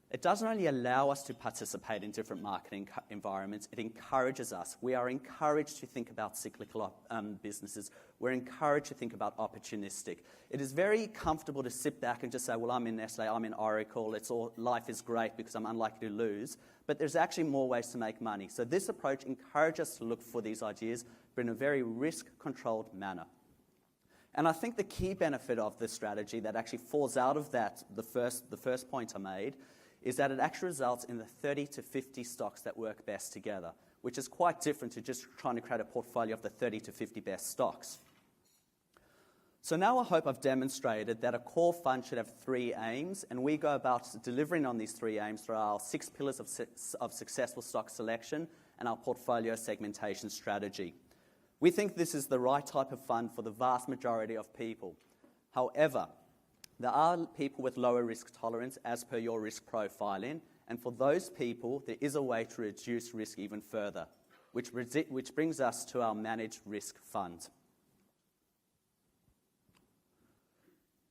it doesn't only allow us to participate in different market environments, it encourages us. We are encouraged to think about cyclical businesses. We're encouraged to think about opportunistic. It is very comfortable to sit back and just say, well, I'm in Nestle, I'm in Oracle, life is great because I'm unlikely to lose. But there's actually more ways to make money. So this approach encourages us to look for these ideas, but in a very risk-controlled manner. And I think the key benefit of this strategy that actually falls out of that, the first point I made, is that it actually results in the 30 to 50 stocks that work best together, which is quite different to just trying to create a portfolio of the 30 to 50 best stocks. So now I hope I've demonstrated that a core fund should have 3 aims, and we go about delivering on these 3 aims through our 6 pillars of successful stock selection and our portfolio segmentation strategy. We think this is the right type of fund for the vast majority of people. However, there are people with lower risk tolerance as per your risk profiling, and for those people, there is a way to reduce risk even further, which brings us to our managed risk fund.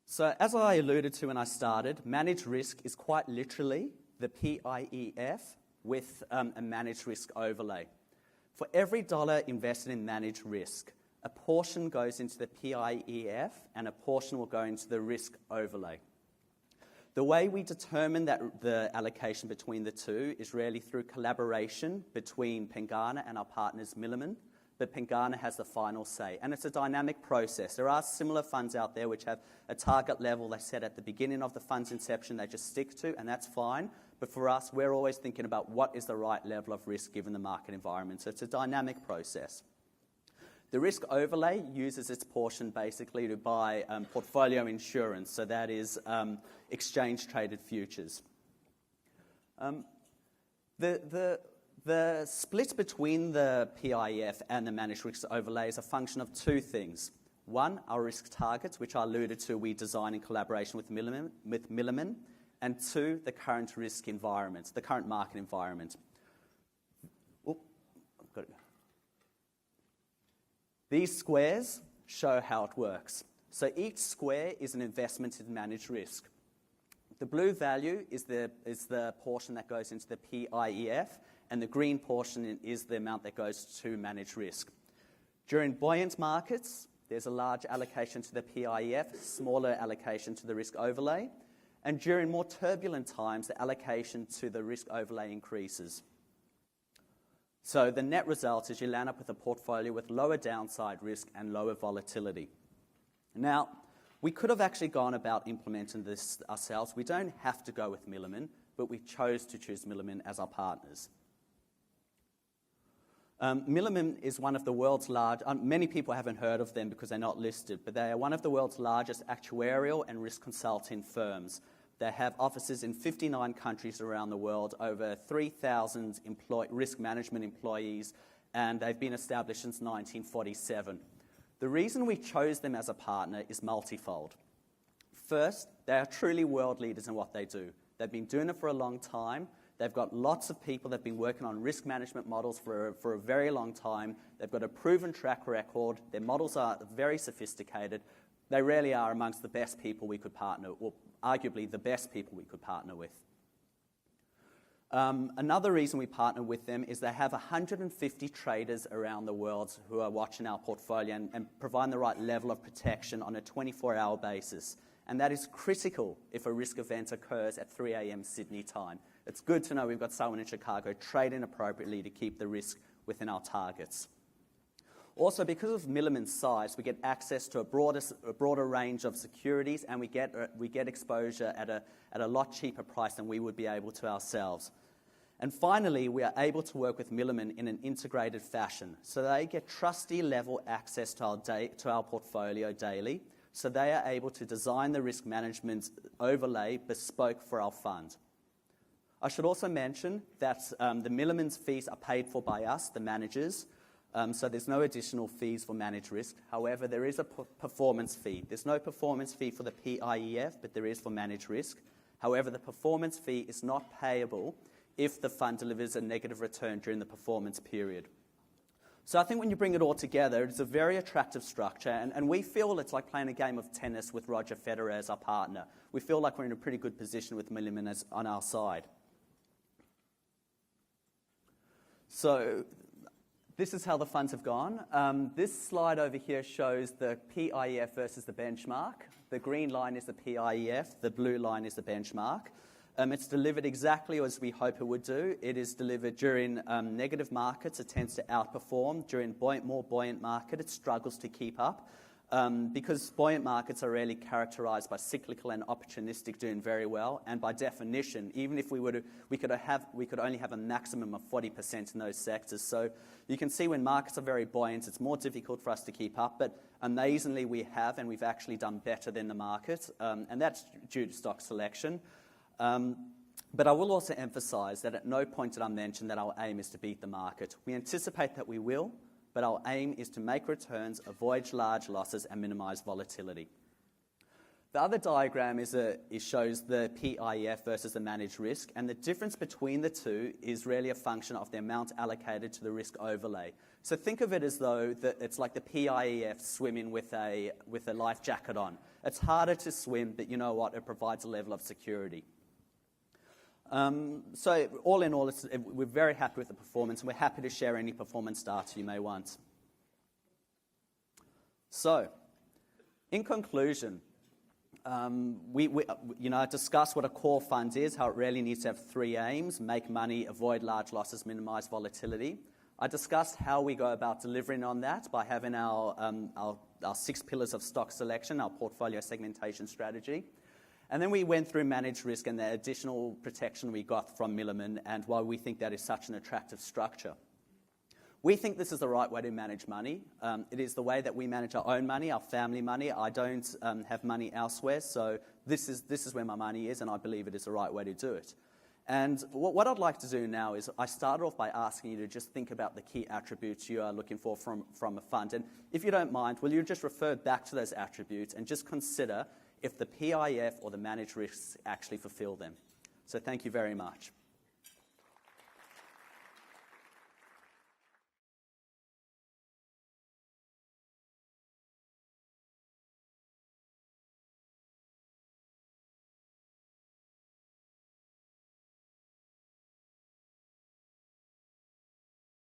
So as I alluded to when I started, managed risk is quite literally the PIEF with a managed risk overlay. For every dollar invested in managed risk, a portion goes into the PIEF and a portion will go into the risk overlay. The way we determine the allocation between the two is really through collaboration between Pengana and our partners Milliman, but Pengana has the final say. And it's a dynamic process. There are similar funds out there which have a target level they set at the beginning of the fund's inception they just stick to, and that's fine. But for us, we're always thinking about what is the right level of risk given the market environment. So it's a dynamic process. The risk overlay uses its portion basically to buy portfolio insurance, so that is exchange-traded futures. The split between the PIF and the managed risk overlay is a function of 2 things. One, our risk targets, which I alluded to, we design in collaboration with Milliman. And 2, the current risk environment, the current market environment. These squares show how it works. So each square is an investment in managed risk. The blue value is the portion that goes into the PIEF, and the green portion is the amount that goes to managed risk. During buoyant markets, there's a large allocation to the PIEF, smaller allocation to the risk overlay. And during more turbulent times, the allocation to the risk overlay increases. So the net result is you land up with a portfolio with lower downside risk and lower volatility. Now, we could have actually gone about implementing this ourselves. We don't have to go with Milliman, but we chose to choose Milliman as our partners. Milliman is one of the world's many people haven't heard of them because they're not listed, but they are one of the world's largest actuarial and risk consulting firms. They have offices in 59 countries around the world, over 3,000 risk management employees, and they've been established since 1947. The reason we chose them as a partner is multifold. First, they are truly world leaders in what they do. They've been doing it for a long time. They've got lots of people that have been working on risk management models for a very long time. They've got a proven track record. Their models are very sophisticated. They really are amongst the best people we could partner, or arguably the best people we could partner with. Another reason we partner with them is they have 150 traders around the world who are watching our portfolio and providing the right level of protection on a 24-hour basis. And that is critical if a risk event occurs at 3 a.m. Sydney time. It's good to know we've got someone in Chicago trading appropriately to keep the risk within our targets. Also, because of Milliman's size, we get access to a broader range of securities, and we get exposure at a lot cheaper price than we would be able to ourselves. And finally, we are able to work with Milliman in an integrated fashion. So they get trustee-level access to our portfolio daily. So they are able to design the risk management overlay bespoke for our fund. I should also mention that the Milliman's fees are paid for by us, the managers, so there's no additional fees for managed risk. However, there is a performance fee. There's no performance fee for the PIEF, but there is for managed risk. However, the performance fee is not payable if the fund delivers a negative return during the performance period. So I think when you bring it all together, it's a very attractive structure, and we feel it's like playing a game of tennis with Roger Federer as our partner. We feel like we're in a pretty good position with Milliman on our side. So this is how the funds have gone. This slide over here shows the PIEF versus the benchmark. The green line is the PIEF, the blue line is the benchmark. It's delivered exactly as we hope it would do. It is delivered during negative markets. It tends to outperform. During more buoyant market, it struggles to keep up. Because buoyant markets are really characterized by cyclical and opportunistic doing very well. And by definition, even if we could only have a maximum of 40% in those sectors. So you can see when markets are very buoyant, it's more difficult for us to keep up. But amazingly, we've actually done better than the market. And that's due to stock selection. But I will also emphasise that at no point did I mention that our aim is to beat the market. We anticipate that we will, but our aim is to make returns, avoid large losses, and minimise volatility. The other diagram shows the PIEF versus the managed risk, and the difference between the two is really a function of the amount allocated to the risk overlay. So think of it as though it's like the PIEF swimming with a life jacket on. It's harder to swim, but you know what? It provides a level of security. So all in all, we're very happy with the performance, and we're happy to share any performance data you may want. So, in conclusion, I discussed what a core fund is, how it really needs to have three aims: make money, avoid large losses, minimise volatility. I discussed how we go about delivering on that by having our 6 pillars of stock selection, our portfolio segmentation strategy. And then we went through managed risk and the additional protection we got from Milliman and why we think that is such an attractive structure. We think this is the right way to manage money. It is the way that we manage our own money, our family money. I don't have money elsewhere, so this is where my money is, and I believe it is the right way to do it. And what I'd like to do now is I started off by asking you to just think about the key attributes you are looking for from a fund. And if you don't mind, will you just refer back to those attributes and just consider if the PIF or the managed risks actually fulfill them. So thank you very much.